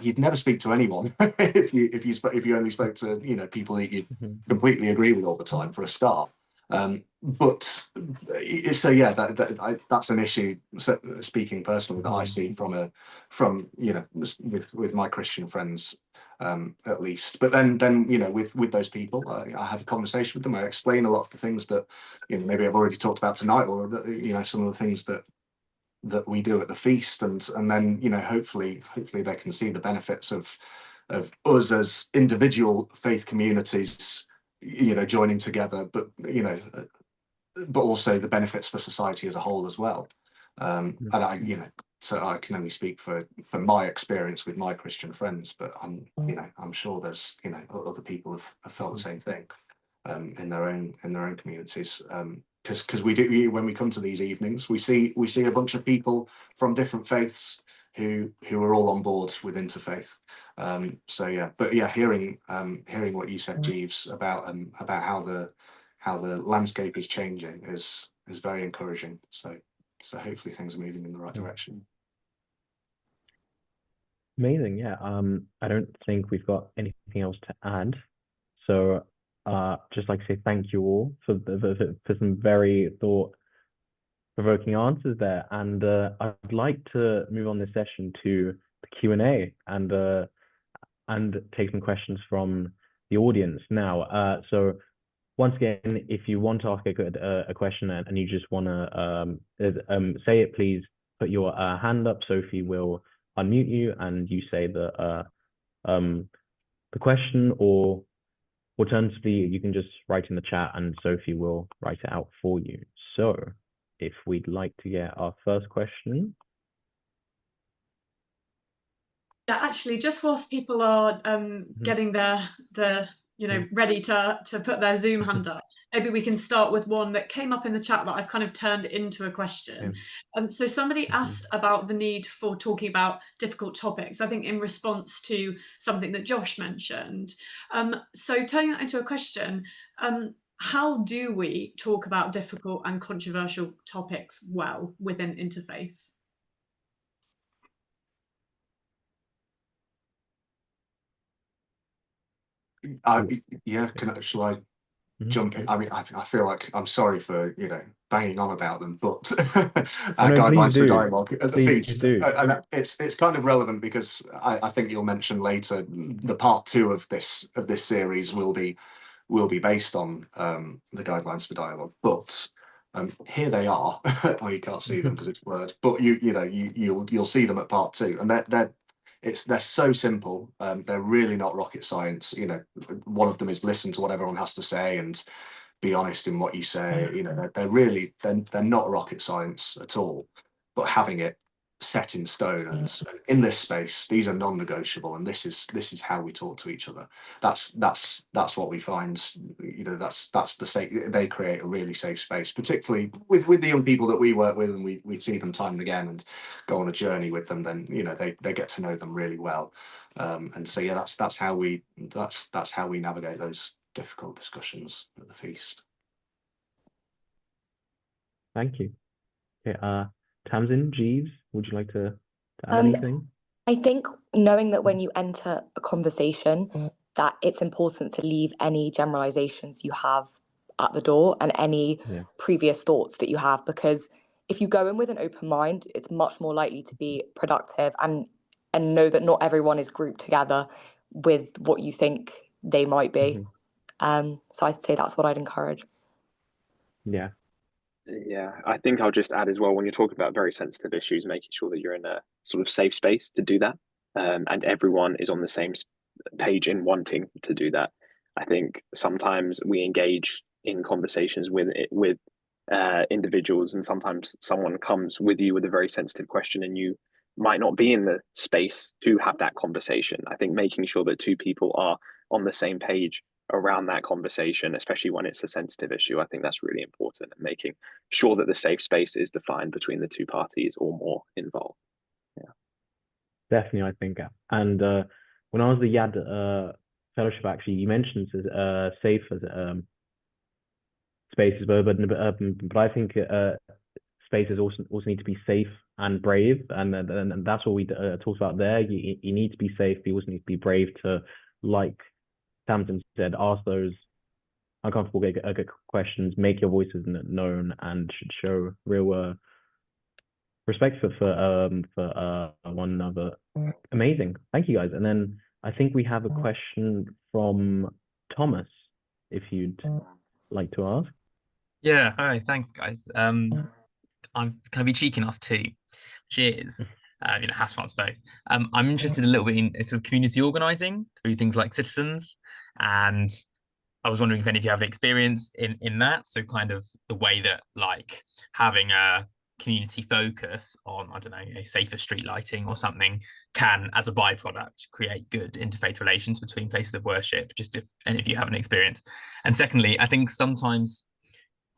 You'd never speak to anyone if you only spoke to, you know, people that you completely agree with all the time, for a start. But so yeah, that's an issue. So, speaking personally, that I see from you know, with my Christian friends, at least. But then you know, with those people, I have a conversation with them. I explain a lot of the things that, you know, maybe I've already talked about tonight, or you know, some of the things that we do at the feast, and then you know, hopefully they can see the benefits of us as individual faith communities, you know, joining together, but you know, but also the benefits for society as a whole as well. And I, you know, so I can only speak for my experience with my Christian friends, but I'm sure there's, you know, other people have felt the same thing in their own communities. Because we do, when we come to these evenings, we see a bunch of people from different faiths who are all on board with interfaith. So yeah, but yeah, hearing what you said, Jeeves, about how the landscape is changing is very encouraging. So hopefully things are moving in the right direction. Amazing, yeah. I don't think we've got anything else to add. So just like to say thank you all for some very thought-provoking answers there. And I'd like to move on this session to the Q&A and take some questions from the audience now. So once again, if you want to ask a question and you just want to say it, please put your hand up. Sophie will unmute you and you say the question, or alternatively, you can just write in the chat and Sophie will write it out for you. So if we'd like to get our first question. Yeah, actually, just whilst people are getting their ready to put their Zoom hand up, maybe we can start with one that came up in the chat that I've kind of turned into a question. So somebody asked about the need for talking about difficult topics, I think in response to something that Josh mentioned. So turning that into a question, how do we talk about difficult and controversial topics well within interfaith? Shall I jump in? I mean, I feel like I'm sorry for banging on about them, but our guidelines for dialogue at the feast, and it's kind of relevant because I think you'll mention later the part 2 of this series will be based on the guidelines for dialogue, but here they are. Oh, you can't see them because it's words, but you'll see them at part 2, and they're so simple. They're really not rocket science. One of them is listen to what everyone has to say and be honest in what you say. They're not rocket science at all. But having it set in stone and in this space, these are non-negotiable, and this is how we talk to each other. That's what we find. That's the safe. They create a really safe space, particularly with the young people that we work with, and we see them time and again and go on a journey with them. Then they get to know them really well, and so that's how we navigate those difficult discussions at the feast. Thank you. Okay, Tamsin, Jeeves, would you like to add anything? I think knowing that when you enter a conversation, that it's important to leave any generalizations you have at the door and any previous thoughts that you have, because if you go in with an open mind, it's much more likely to be productive and know that not everyone is grouped together with what you think they might be. So I'd say that's what I'd encourage. Yeah, I think I'll just add as well, when you're talking about very sensitive issues, making sure that you're in a sort of safe space to do that, and everyone is on the same page in wanting to do that. I think sometimes we engage in conversations with individuals, and sometimes someone comes with you with a very sensitive question and you might not be in the space to have that conversation. I think making sure that two people are on the same page around that conversation, especially when it's a sensitive issue, I think that's really important, and making sure that the safe space is defined between the two parties or more involved. Definitely, I think. And when I was the YAD fellowship, actually, you mentioned safe as spaces, but I think spaces also need to be safe and brave, and that's what we talked about there. You need to be safe, but you also need to be brave to, like Tamsin said, ask those uncomfortable questions, make your voices known, and should show real respect for one another. Amazing, thank you guys. And then I think we have a question from Thomas, if you'd like to ask. Yeah, hi, thanks guys. I'm gonna be cheeky and ask 2, which is have to answer both. I'm interested a little bit in sort of community organizing through things like citizens, and I was wondering if any of you have experience in that. So kind of the way that like having a community focus on, I don't know, a safer street lighting or something can, as a byproduct, create good interfaith relations between places of worship, just if any of you have an experience. And secondly, I think sometimes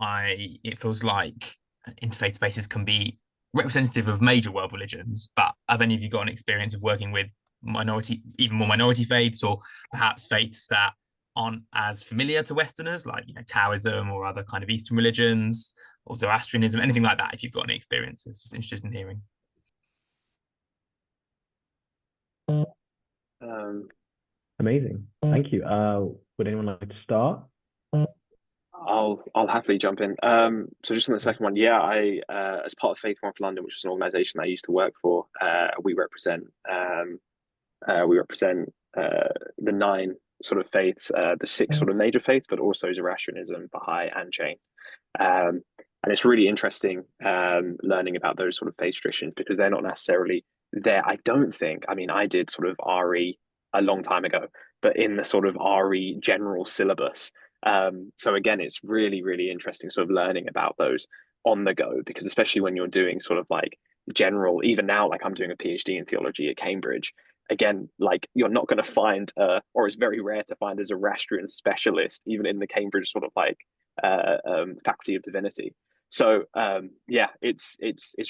it feels like interfaith spaces can be representative of major world religions, but have any of you got an experience of working with even more minority faiths, or perhaps faiths that aren't as familiar to Westerners, like Taoism or other kind of Eastern religions, or Zoroastrianism, anything like that? If you've got any experiences, just interested in hearing. Amazing, thank you. Would anyone like to start? I'll happily jump in. So just on the second one, I as part of Faith One for London, which is an organisation that I used to work for, we represent the 9 sort of faiths, the 6 sort of major faiths, but also Zoroastrianism, Baha'i, and Jain. And it's really interesting learning about those sort of faith traditions, because they're not necessarily I don't think, I mean, I did sort of RE a long time ago, but in the sort of RE general syllabus. So again, it's really, really interesting sort of learning about those on the go, because especially when you're doing sort of like general, even now, like I'm doing a PhD in theology at Cambridge. Again, like you're not going to find, or it's very rare to find a Zoroastrian specialist, even in the Cambridge sort of like Faculty of Divinity. So yeah, it's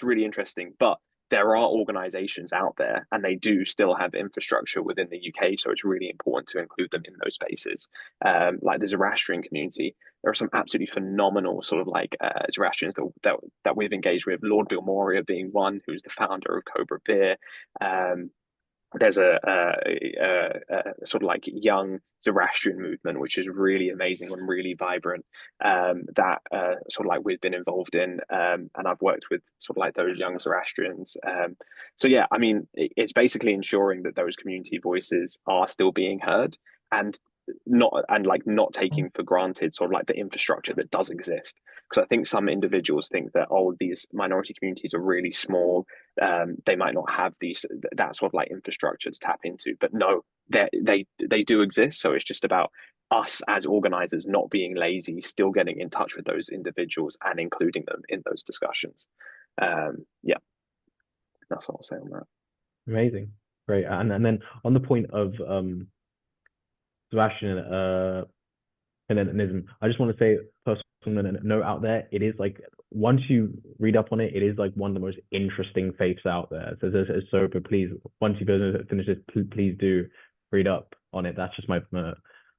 really interesting, but there are organizations out there and they do still have infrastructure within the UK. So it's really important to include them in those spaces. Like the Zoroastrian community, there are some absolutely phenomenal sort of like Zoroastrians that we've engaged with, Lord Bill Moria being one, who's the founder of Cobra Beer. There's a sort of like young Zoroastrian movement, which is really amazing and really vibrant, that sort of like we've been involved in, and I've worked with sort of like those young Zoroastrians. So yeah, I mean, it's basically ensuring that those community voices are still being heard, and not taking for granted sort of like the infrastructure that does exist. Because I think some individuals think that, oh, these minority communities are really small, they might not have that sort of like infrastructure to tap into, but no, they do exist. So it's just about us as organizers not being lazy, still getting in touch with those individuals and including them in those discussions. Yeah, that's what I'll say on that. Amazing, great. And then on the point of Zoroastrianism, I just want to say, personal note out there, it is like, once you read up on it, it is like one of the most interesting faiths out there. So please, once you finish this, please do read up on it. That's just my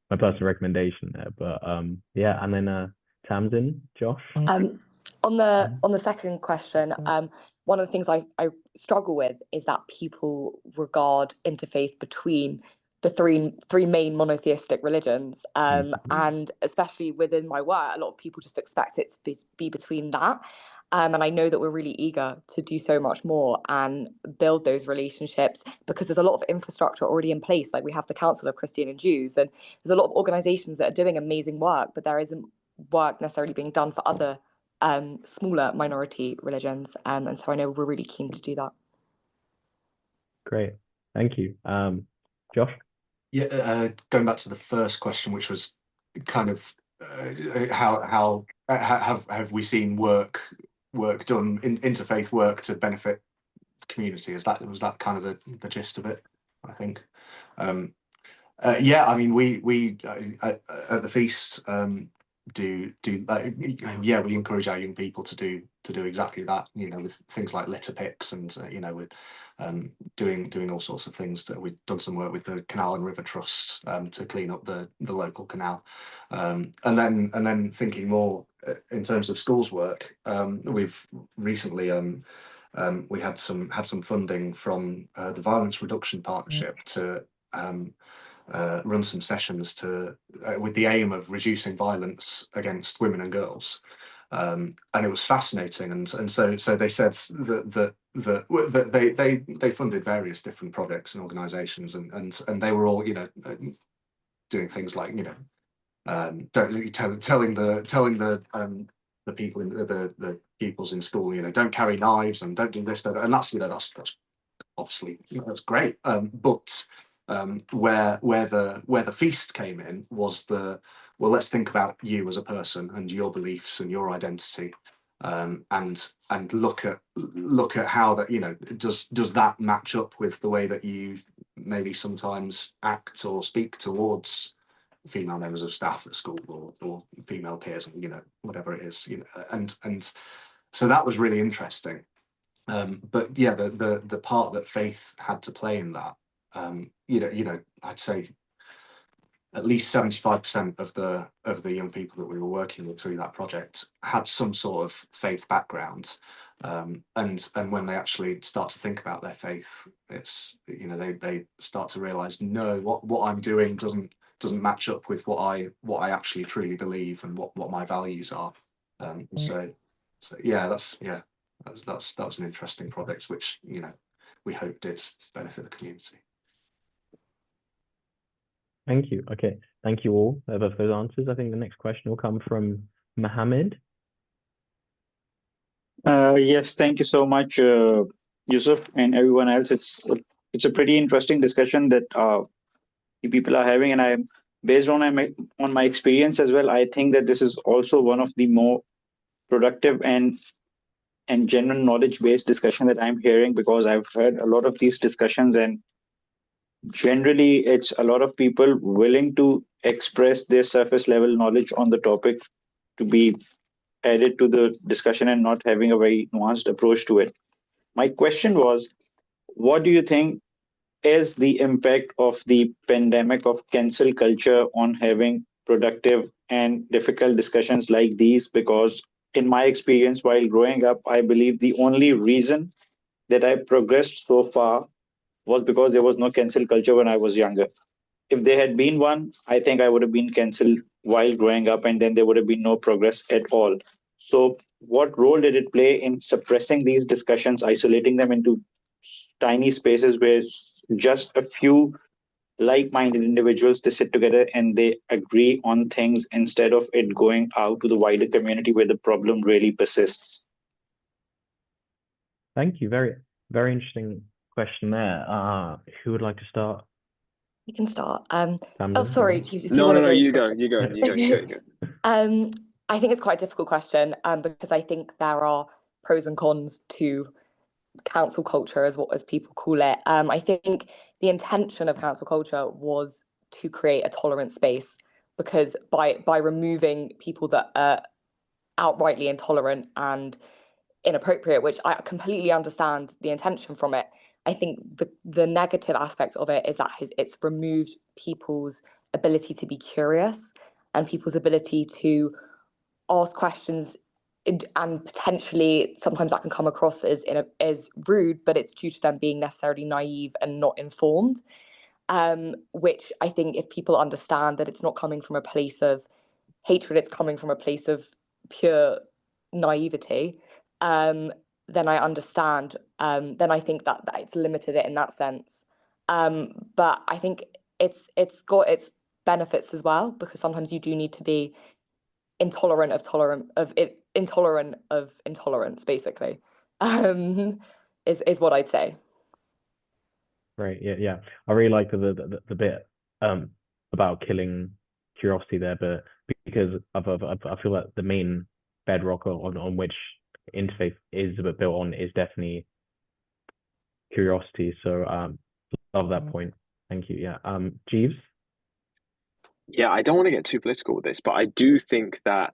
personal recommendation there. But yeah, and then Tamsin, Josh. On the second question, one of the things I struggle with is that people regard interfaith between the three main monotheistic religions, and especially within my work, a lot of people just expect it to be between that. And I know that we're really eager to do so much more and build those relationships, because there's a lot of infrastructure already in place. Like we have the Council of Christian and Jews, and there's a lot of organizations that are doing amazing work, but there isn't work necessarily being done for other smaller minority religions. And so I know we're really keen to do that. Great, thank you. Josh? Yeah, going back to the first question, which was kind of how have we seen work done, interfaith work to benefit the community? Was that kind of the gist of it, I think. Yeah, I mean, we at the feast yeah, we encourage our young people to do exactly that, you know, with things like litter picks, and you know, with doing all sorts of things. That we've done some work with the Canal and River Trust to clean up the local canal, and then thinking more in terms of schools work. We've recently we had some funding from the Violence Reduction Partnership to run some sessions with the aim of reducing violence against women and girls, and it was fascinating. And so they said that they funded various different projects and organisations, and they were all, you know, doing things like, you know, telling the people in the pupils in school, you know, don't carry knives and don't do this, and that's, you know, that's obviously, you know, that's great, but where the feast came in was well, let's think about you as a person and your beliefs and your identity, and look at how that, you know, does that match up with the way that you maybe sometimes act or speak towards female members of staff at school, or female peers, you know, whatever it is, you know, and so that was really interesting. But yeah, the part that faith had to play in that, you know, I'd say at least 75% of the young people that we were working with through that project had some sort of faith background, and when they actually start to think about their faith, it's, you know, they start to realise, no, what I'm doing doesn't match up with what I actually truly believe and what my values are. So yeah, that was an interesting project, which, you know, we hope did benefit the community. Thank you. Okay, thank you all for those answers. I think the next question will come from Mohammed. Yes, thank you so much. Yusuf and everyone else. It's a pretty interesting discussion that you people are having, and I, based on my experience as well, I think that this is also one of the more productive and genuine knowledge based discussion that I'm hearing, because I've heard a lot of these discussions, and generally it's a lot of people willing to express their surface level knowledge on the topic to be added to the discussion and not having a very nuanced approach to it. My question was, what do you think is the impact of the pandemic of cancel culture on having productive and difficult discussions like these? Because in my experience while growing up, I believe the only reason that I progressed so far was because there was no cancel culture when I was younger. If there had been one, I think I would have been cancelled while growing up, and then there would have been no progress at all. So, what role did it play in suppressing these discussions, isolating them into tiny spaces where just a few like-minded individuals, they sit together and they agree on things instead of it going out to the wider community where the problem really persists? Thank you. Very, very interesting question there. Who would like to start? You can start. Tamsin, Sorry, go if you No, want no, to no, go. you go, you go, you go, you go, you go. I think it's quite a difficult question, because I think there are pros and cons to cancel culture, as people call it. I think the intention of cancel culture was to create a tolerant space, because by removing people that are outrightly intolerant and inappropriate, which I completely understand the intention from it, I think the negative aspect of it is that it's removed people's ability to be curious and people's ability to ask questions, and potentially sometimes that can come across as rude, but it's due to them being necessarily naive and not informed. Which I think, if people understand that it's not coming from a place of hatred, it's coming from a place of pure naivety, then I understand. Then I think that it's limited it in that sense. But I think it's got its benefits as well, because sometimes you do need to be intolerant of intolerance, basically. Is what I'd say. Right. Yeah. I really like the bit about killing curiosity there, but because I feel like the main bedrock on which interfaith is built on is definitely curiosity. So love that point. Thank you. Yeah. Jeeves? Yeah, I don't want to get too political with this, but I do think that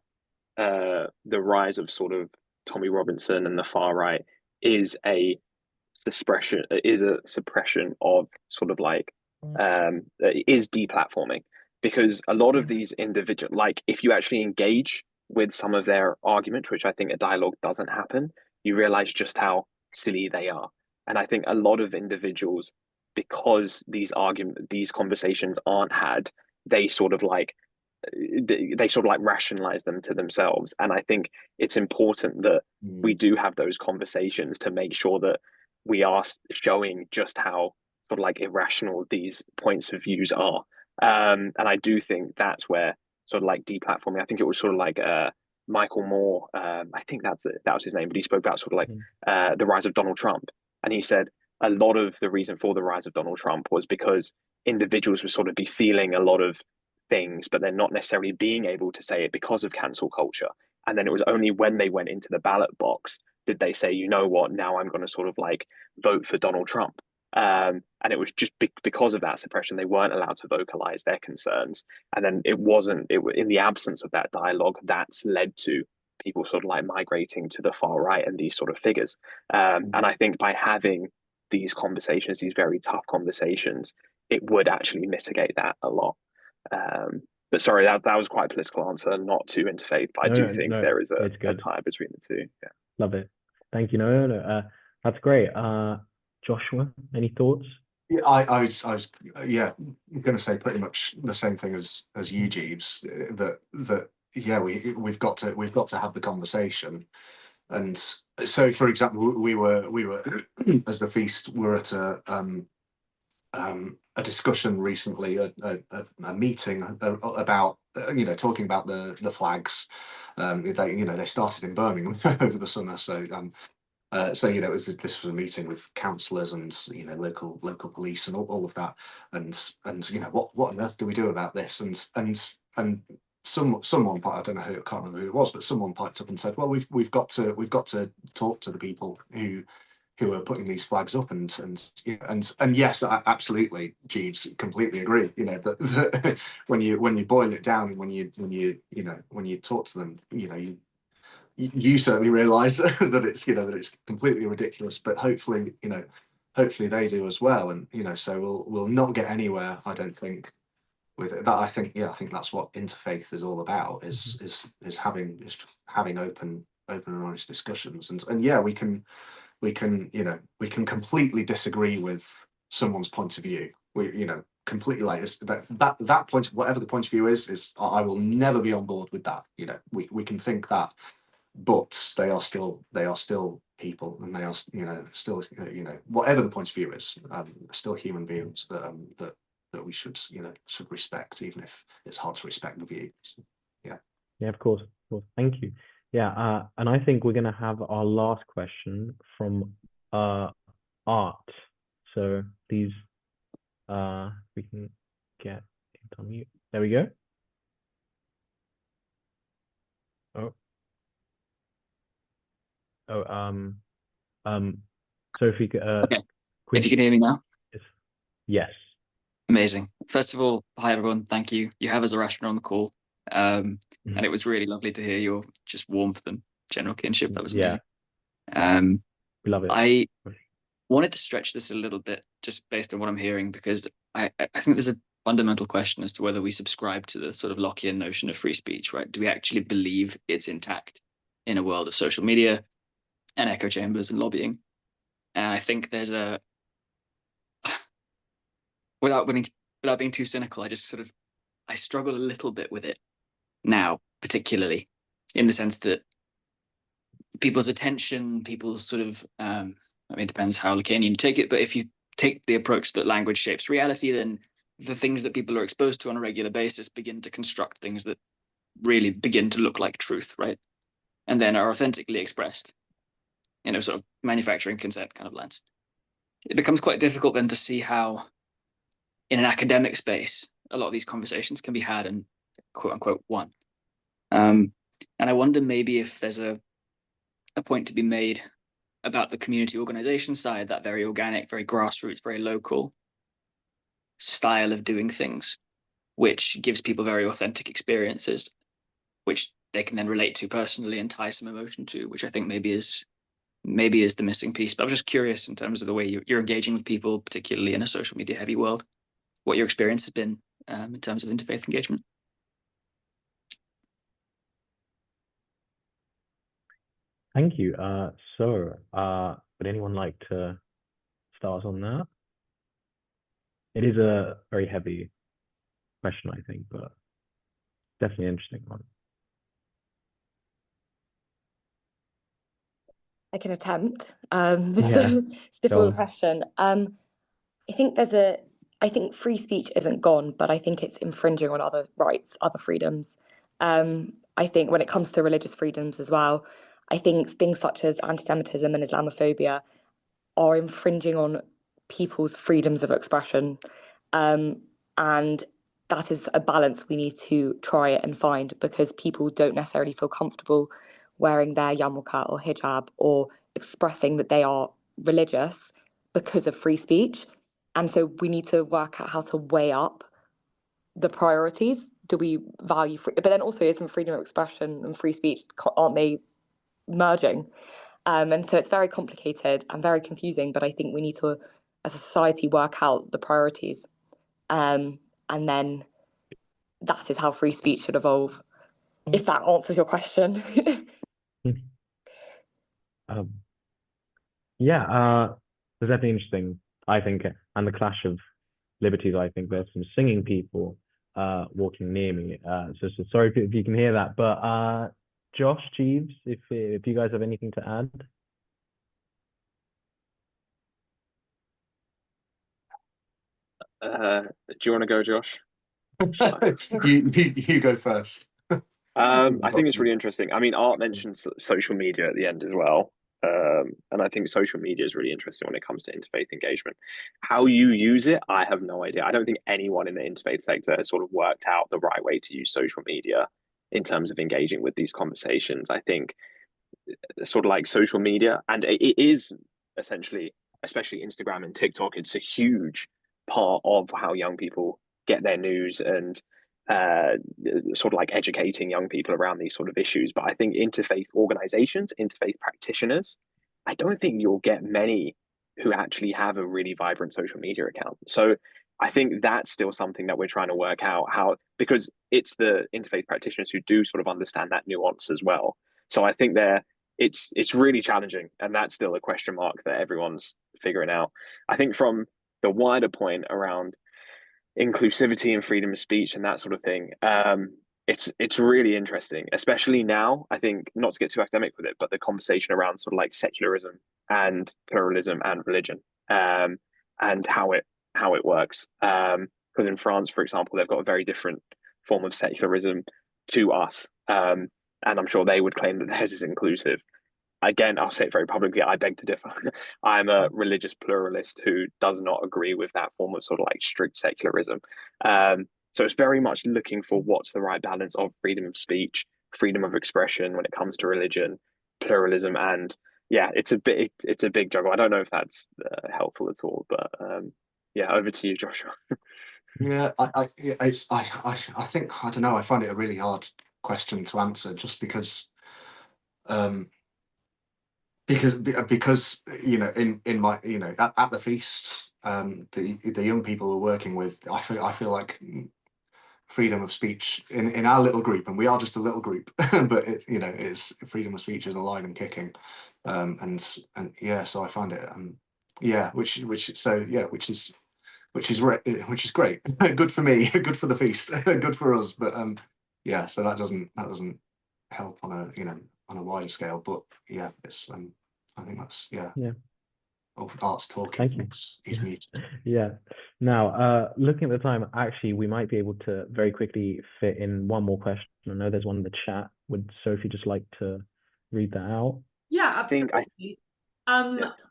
the rise of sort of Tommy Robinson and the far right is a suppression of sort of like is deplatforming, because a lot of these individual, like, if you actually engage with some of their arguments, which I think a dialogue doesn't happen, you realize just how silly they are. And I think a lot of individuals, because these conversations aren't had, they sort of like rationalize them to themselves. And I think it's important that we do have those conversations to make sure that we are showing just how sort of like irrational these points of views are. And I do think that's where sort of like deplatforming, I think it was sort of like Michael Moore, I think that was his name, but he spoke about sort of like the rise of Donald Trump. And he said a lot of the reason for the rise of Donald Trump was because individuals would sort of be feeling a lot of things, but they're not necessarily being able to say it because of cancel culture. And then it was only when they went into the ballot box did they say, you know what, now I'm going to sort of like vote for Donald Trump. And it was just because of that suppression, they weren't allowed to vocalize their concerns. And then in the absence of that dialogue, that's led to people sort of like migrating to the far right and these sort of figures. And I think by having these conversations, these very tough conversations, it would actually mitigate that a lot. But sorry, that was quite a political answer, not too interfaith. But I do think there is a tie between the two. Yeah. Love it. Thank you. No. That's great. Joshua, any thoughts? Yeah, I was going to say pretty much the same thing as you, Jeeves. That yeah, we've got to have the conversation. And so, for example, we were as the feast were at a discussion recently, a meeting about talking about the flags. They started in Birmingham over the summer, so So you know, this was a meeting with councillors and local police and all of that, and you know, what on earth do we do about this? And someone, I don't know who, I can't remember who it was, but someone piped up and said, well, we've got to talk to the people who are putting these flags up, and yes, absolutely, Jeeves, completely agree. You know that when you boil it down, when you talk to them, you certainly realise that it's completely ridiculous. But hopefully they do as well, and so we'll not get anywhere, I don't think, with it. That I think that's what interfaith is all about, is having open and honest discussions, and yeah, we can completely disagree with someone's point of view. We completely, like, that point, whatever the point of view is I will never be on board with that. We can think that, but they are still people, and they are still whatever the point of view is, still human beings that we should respect, even if it's hard to respect the views. Yeah, of course. Thank you. Yeah, and I think we're going to have our last question from Art. So please, we can get it on mute. There we go. So if you could, okay. If you can hear me now. Yes. Amazing. First of all, hi everyone. Thank you. You have Azarashna on the call. And it was really lovely to hear your just warmth and general kinship. That was amazing. Love it. I wanted to stretch this a little bit just based on what I'm hearing, because I think there's a fundamental question as to whether we subscribe to the sort of Lockean notion of free speech, right? Do we actually believe it's intact in a world of social media and echo chambers and lobbying? And I think there's without being too cynical, I struggle a little bit with it now, particularly in the sense that people's attention, people's sort of, it depends how Lacanian you take it, but if you take the approach that language shapes reality, then the things that people are exposed to on a regular basis begin to construct things that really begin to look like truth, right? And then are authentically expressed in a sort of manufacturing consent kind of lens. It becomes quite difficult then to see how, in an academic space, a lot of these conversations can be had and quote unquote won. And I wonder maybe if there's a point to be made about the community organization side, that very organic, very grassroots, very local style of doing things, which gives people very authentic experiences, which they can then relate to personally and tie some emotion to, which I think maybe is the missing piece. But I was just curious in terms of the way you're engaging with people, particularly in a social media heavy world, what your experience has been in terms of interfaith engagement. Thank you. Would anyone like to start on that? It is a very heavy question, I think, but definitely an interesting one. I can attempt. It's a difficult question. I think free speech isn't gone, but I think it's infringing on other rights, other freedoms. I think when it comes to religious freedoms as well, I think things such as anti-Semitism and Islamophobia are infringing on people's freedoms of expression. And that is a balance we need to try and find, because people don't necessarily feel comfortable wearing their yarmulke or hijab or expressing that they are religious because of free speech. And so we need to work out how to weigh up the priorities. Do we value free, but then also isn't freedom of expression and free speech, aren't they merging? And so it's very complicated and very confusing, but I think we need to, as a society, work out the priorities. And then that is how free speech should evolve, if that answers your question. It's definitely interesting, I think, and the clash of liberties. I think there's some singing people walking near me. So sorry if you can hear that, but Josh, Jeeves, if you guys have anything to add. Do you want to go, Josh? you go first. I think it's really interesting. I mean, Art mentioned social media at the end as well. And I think social media is really interesting when it comes to interfaith engagement. How you use it, I have no idea. I don't think anyone in the interfaith sector has sort of worked out the right way to use social media in terms of engaging with these conversations. I think sort of like social media, and it is essentially, especially Instagram and TikTok, it's a huge part of how young people get their news and sort of like educating young people around these sort of issues. But I think interfaith organizations, interfaith practitioners, I don't think you'll get many who actually have a really vibrant social media account. So I think that's still something that we're trying to work out how, because it's the interfaith practitioners who do sort of understand that nuance as well. So I think it's really challenging, and that's still a question mark that everyone's figuring out. I think from the wider point around inclusivity and freedom of speech and that sort of thing, it's really interesting, especially now. I think, not to get too academic with it, but the conversation around sort of like secularism and pluralism and religion, and how it works. Because in France, for example, they've got a very different form of secularism to us, and I'm sure they would claim that theirs is inclusive. Again, I'll say it very publicly, I beg to differ. I'm a religious pluralist who does not agree with that form of sort of like strict secularism. So it's very much looking for what's the right balance of freedom of speech, freedom of expression when it comes to religion, pluralism, and yeah, it's a big juggle. I don't know if that's helpful at all, but yeah, over to you, Joshua. Yeah, I think, I don't know, I find it a really hard question to answer, just because you know, in my, you know, at the feast, the young people we're working with, I feel like freedom of speech in our little group, and we are just a little group, but it, you know, it's freedom of speech is alive and kicking, and yeah, so I find it yeah, which is great. Good for me, good for the feast, good for us, but yeah, so that doesn't help on a, you know, on a wider scale, but yeah, it's I think that's, yeah. Oh, Art's talking. Thank you. He's muted. Yeah. Now, looking at the time, actually, we might be able to very quickly fit in one more question. I know there's one in the chat. Would Sophie just like to read that out? Yeah, absolutely.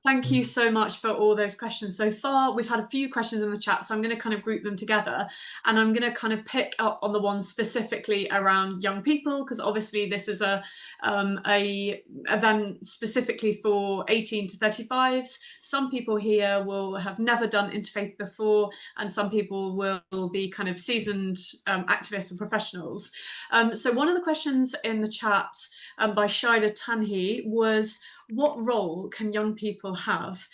Thank you so much for all those questions so far. We've had a few questions in the chat, so I'm going to kind of group them together, and I'm going to kind of pick up on the ones specifically around young people, because obviously this is a event specifically for 18 to 35s. Some people here will have never done interfaith before, and some people will be kind of seasoned activists and professionals. So one of the questions in the chat by Shida Tanhi was, what role can young people have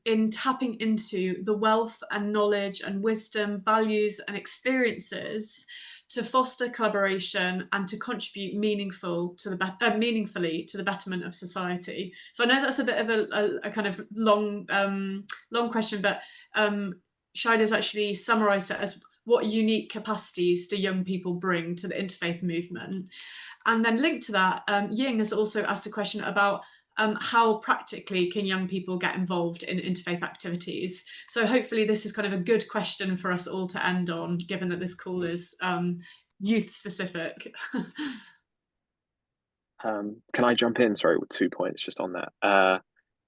in tapping into the wealth and knowledge and wisdom, values and experiences to foster collaboration and to contribute meaningfully to the betterment of society? So I know that's a bit of a kind of long question, but Shida's actually summarised it as, what unique capacities do young people bring to the interfaith movement? And then linked to that, Ying has also asked a question about how practically can young people get involved in interfaith activities? So hopefully this is kind of a good question for us all to end on, given that this call is youth specific. Can I jump in, sorry, with 2 points just on that?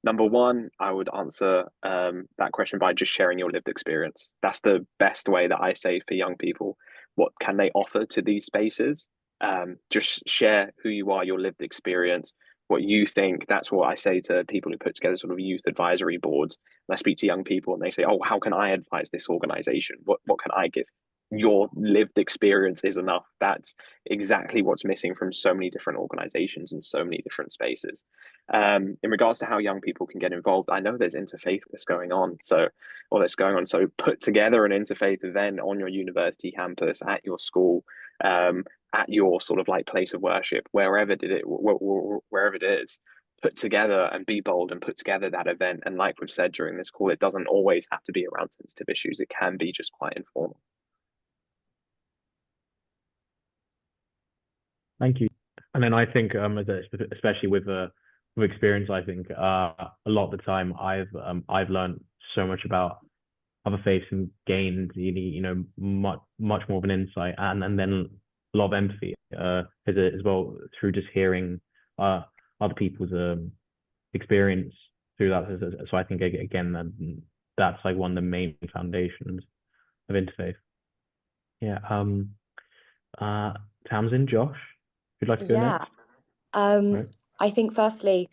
Number one, I would answer that question by just sharing your lived experience. That's the best way that I say for young people. What can they offer to these spaces? Just share who you are, your lived experience, what you think. That's what I say to people who put together sort of youth advisory boards. And I speak to young people and they say, oh, how can I advise this organization? What can I give? Your lived experience is enough. That's exactly what's missing from so many different organizations and so many different spaces. In regards to how young people can get involved, I know there's interfaith that's going on. So put together an interfaith event on your university campus, at your school, at your sort of like place of worship, wherever it is, put together and be bold and put together that event. And like we've said during this call, it doesn't always have to be around sensitive issues. It can be just quite informal. Thank you. And then I think, especially with experience, I think a lot of the time I've learned so much about other faiths and gained much more of an insight and then a lot of empathy as well through just hearing other people's experience through that. So I think again that's like one of the main foundations of interfaith. Yeah. Tamsin, Josh, if you'd like to go next. Right. I think firstly,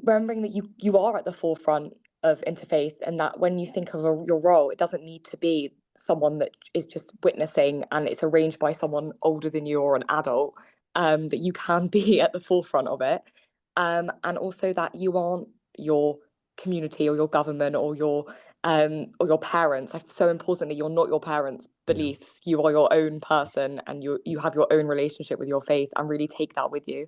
remembering that you are at the forefront of interfaith, and that when you think of your role, it doesn't need to be someone that is just witnessing and it's arranged by someone older than you or an adult, that you can be at the forefront of it, and also that you aren't your community or your government or your parents. So importantly, you're not your parents' beliefs. You are your own person, and you have your own relationship with your faith, and really take that with you.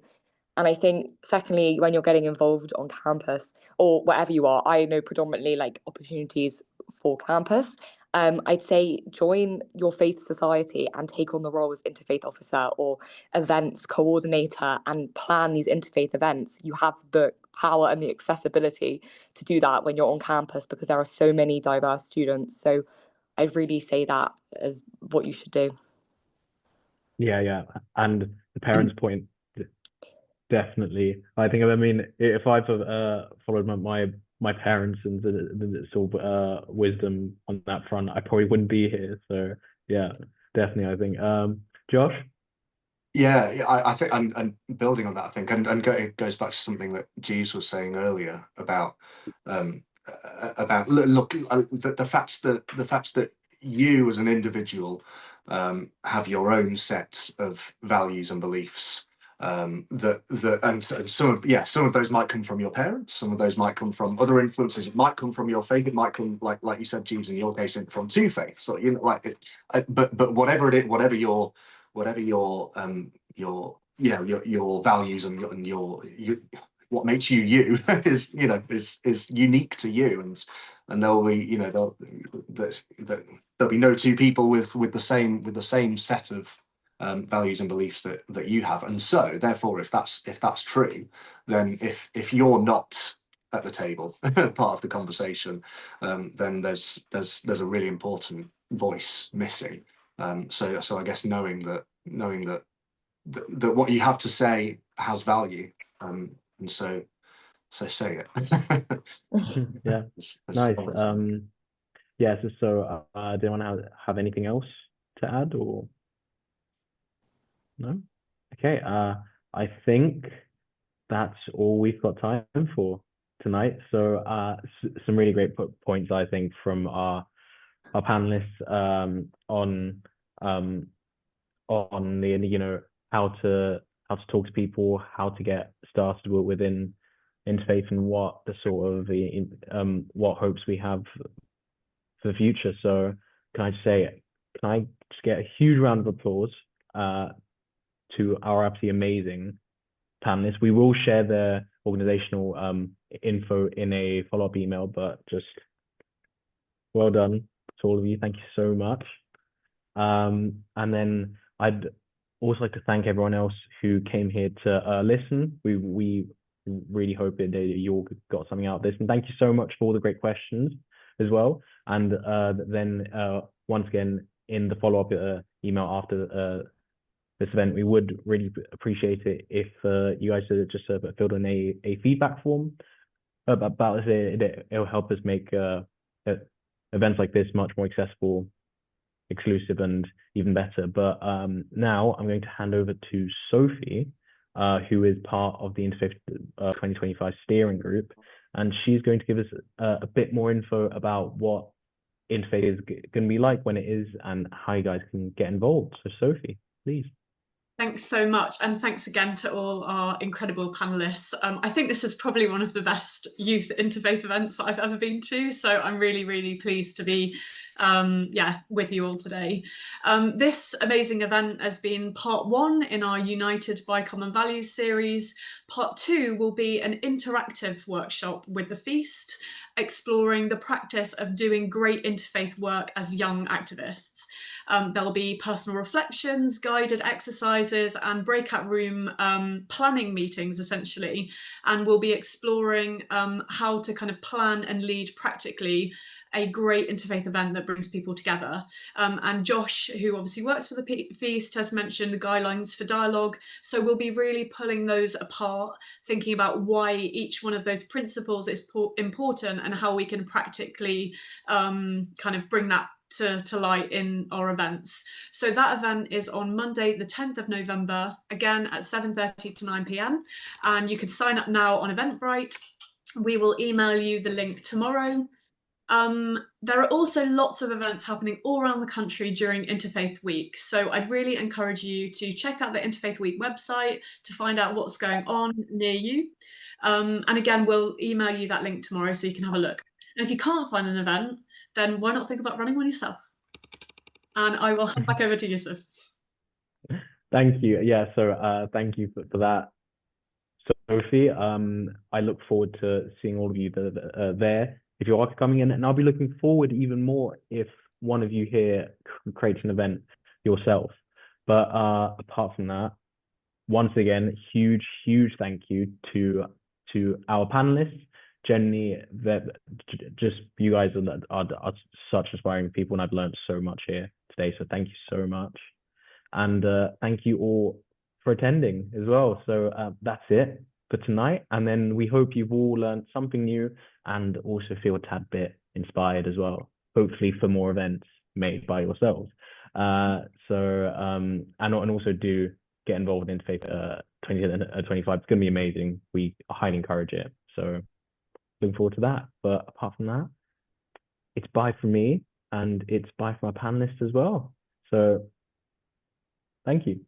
And I think, secondly, when you're getting involved on campus or wherever you are, I know predominantly like opportunities for campus. I'd say join your faith society and take on the role as interfaith officer or events coordinator and plan these interfaith events. You have the power and the accessibility to do that when you're on campus because there are so many diverse students. So I'd really say that as what you should do. Yeah. And the parents' point, definitely. I mean, if I've followed my parents and the sort of wisdom on that front, I probably wouldn't be here. So yeah, definitely. I think. Josh? Yeah, I think, and building on that, I think, and it goes back to something that Jeeves was saying earlier about the fact that you as an individual have your own set of values and beliefs. And some of those might come from your parents, some of those might come from other influences, it might come from your faith, it might come, like you said, Jeeves, in your case, from two faiths. So but whatever your values and your what makes you is unique to you, and there'll be there'll be no two people with the same set of values and beliefs that you have. And so therefore, if that's true, then if you're not at the table, part of the conversation, then there's a really important voice missing. So I guess knowing that what you have to say has value, and so say it. Yeah. Nice. Yeah. So do you want to have anything else to add, or no? Okay. I think that's all we've got time for tonight. So some really great points, I think, from our panelists on the how to talk to people, how to get started within interfaith, and what the sort of what hopes we have for the future. So can I just get a huge round of applause to our absolutely amazing panelists. We will share their organizational info in a follow-up email, but just well done to all of you. Thank you so much. And then I'd also like to thank everyone else who came here to listen. We really hope that you all got something out of this. And thank you so much for all the great questions as well. And then once again, in the follow-up email after this event, we would really appreciate it if you guys just filled in a feedback form about this. It'll help us make events like this much more accessible, exclusive, and even better. But now I'm going to hand over to Sophie, who is part of the Interfaith 2025 steering group, and she's going to give us a bit more info about what Interfaith is going to be like when it is, and how you guys can get involved. So Sophie, please. Thanks so much, and thanks again to all our incredible panelists. I think this is probably one of the best youth interfaith events that I've ever been to, so I'm really, really pleased to be with you all today. This amazing event has been part 1 in our United by Common Values series. Part 2 will be an interactive workshop with the Feast, exploring the practice of doing great interfaith work as young activists. There'll be personal reflections, guided exercises, and breakout room planning meetings, essentially. And we'll be exploring how to kind of plan and lead practically a great interfaith event that brings people together. And Josh, who obviously works for the feast, has mentioned the guidelines for dialogue. So we'll be really pulling those apart, thinking about why each one of those principles is important and how we can practically kind of bring that to light in our events. So that event is on Monday, the 10th of November, again at 7:30 to 9 p.m. And you can sign up now on Eventbrite. We will email you the link tomorrow. There are also lots of events happening all around the country during Interfaith Week. So I'd really encourage you to check out the Interfaith Week website to find out what's going on near you. And again, we'll email you that link tomorrow so you can have a look. And if you can't find an event, then why not think about running one yourself? And I will hand back over to Yusuf. Thank you. Yeah, so thank you for that, Sophie. I look forward to seeing all of you there if you are coming in, and I'll be looking forward even more if one of you here creates an event yourself. But apart from that, once again, huge thank you to our panelists. Generally, just you guys are such inspiring people, and I've learned so much here today. So thank you so much, and thank you all for attending as well. So that's it for tonight, and then we hope you've all learned something new and also feel a tad bit inspired as well. Hopefully for more events made by yourselves. And also do get involved in Interfaith 2025. It's gonna be amazing. We highly encourage it. So looking forward to that. But apart from that, it's bye from me, and it's bye from our panelists as well. So thank you.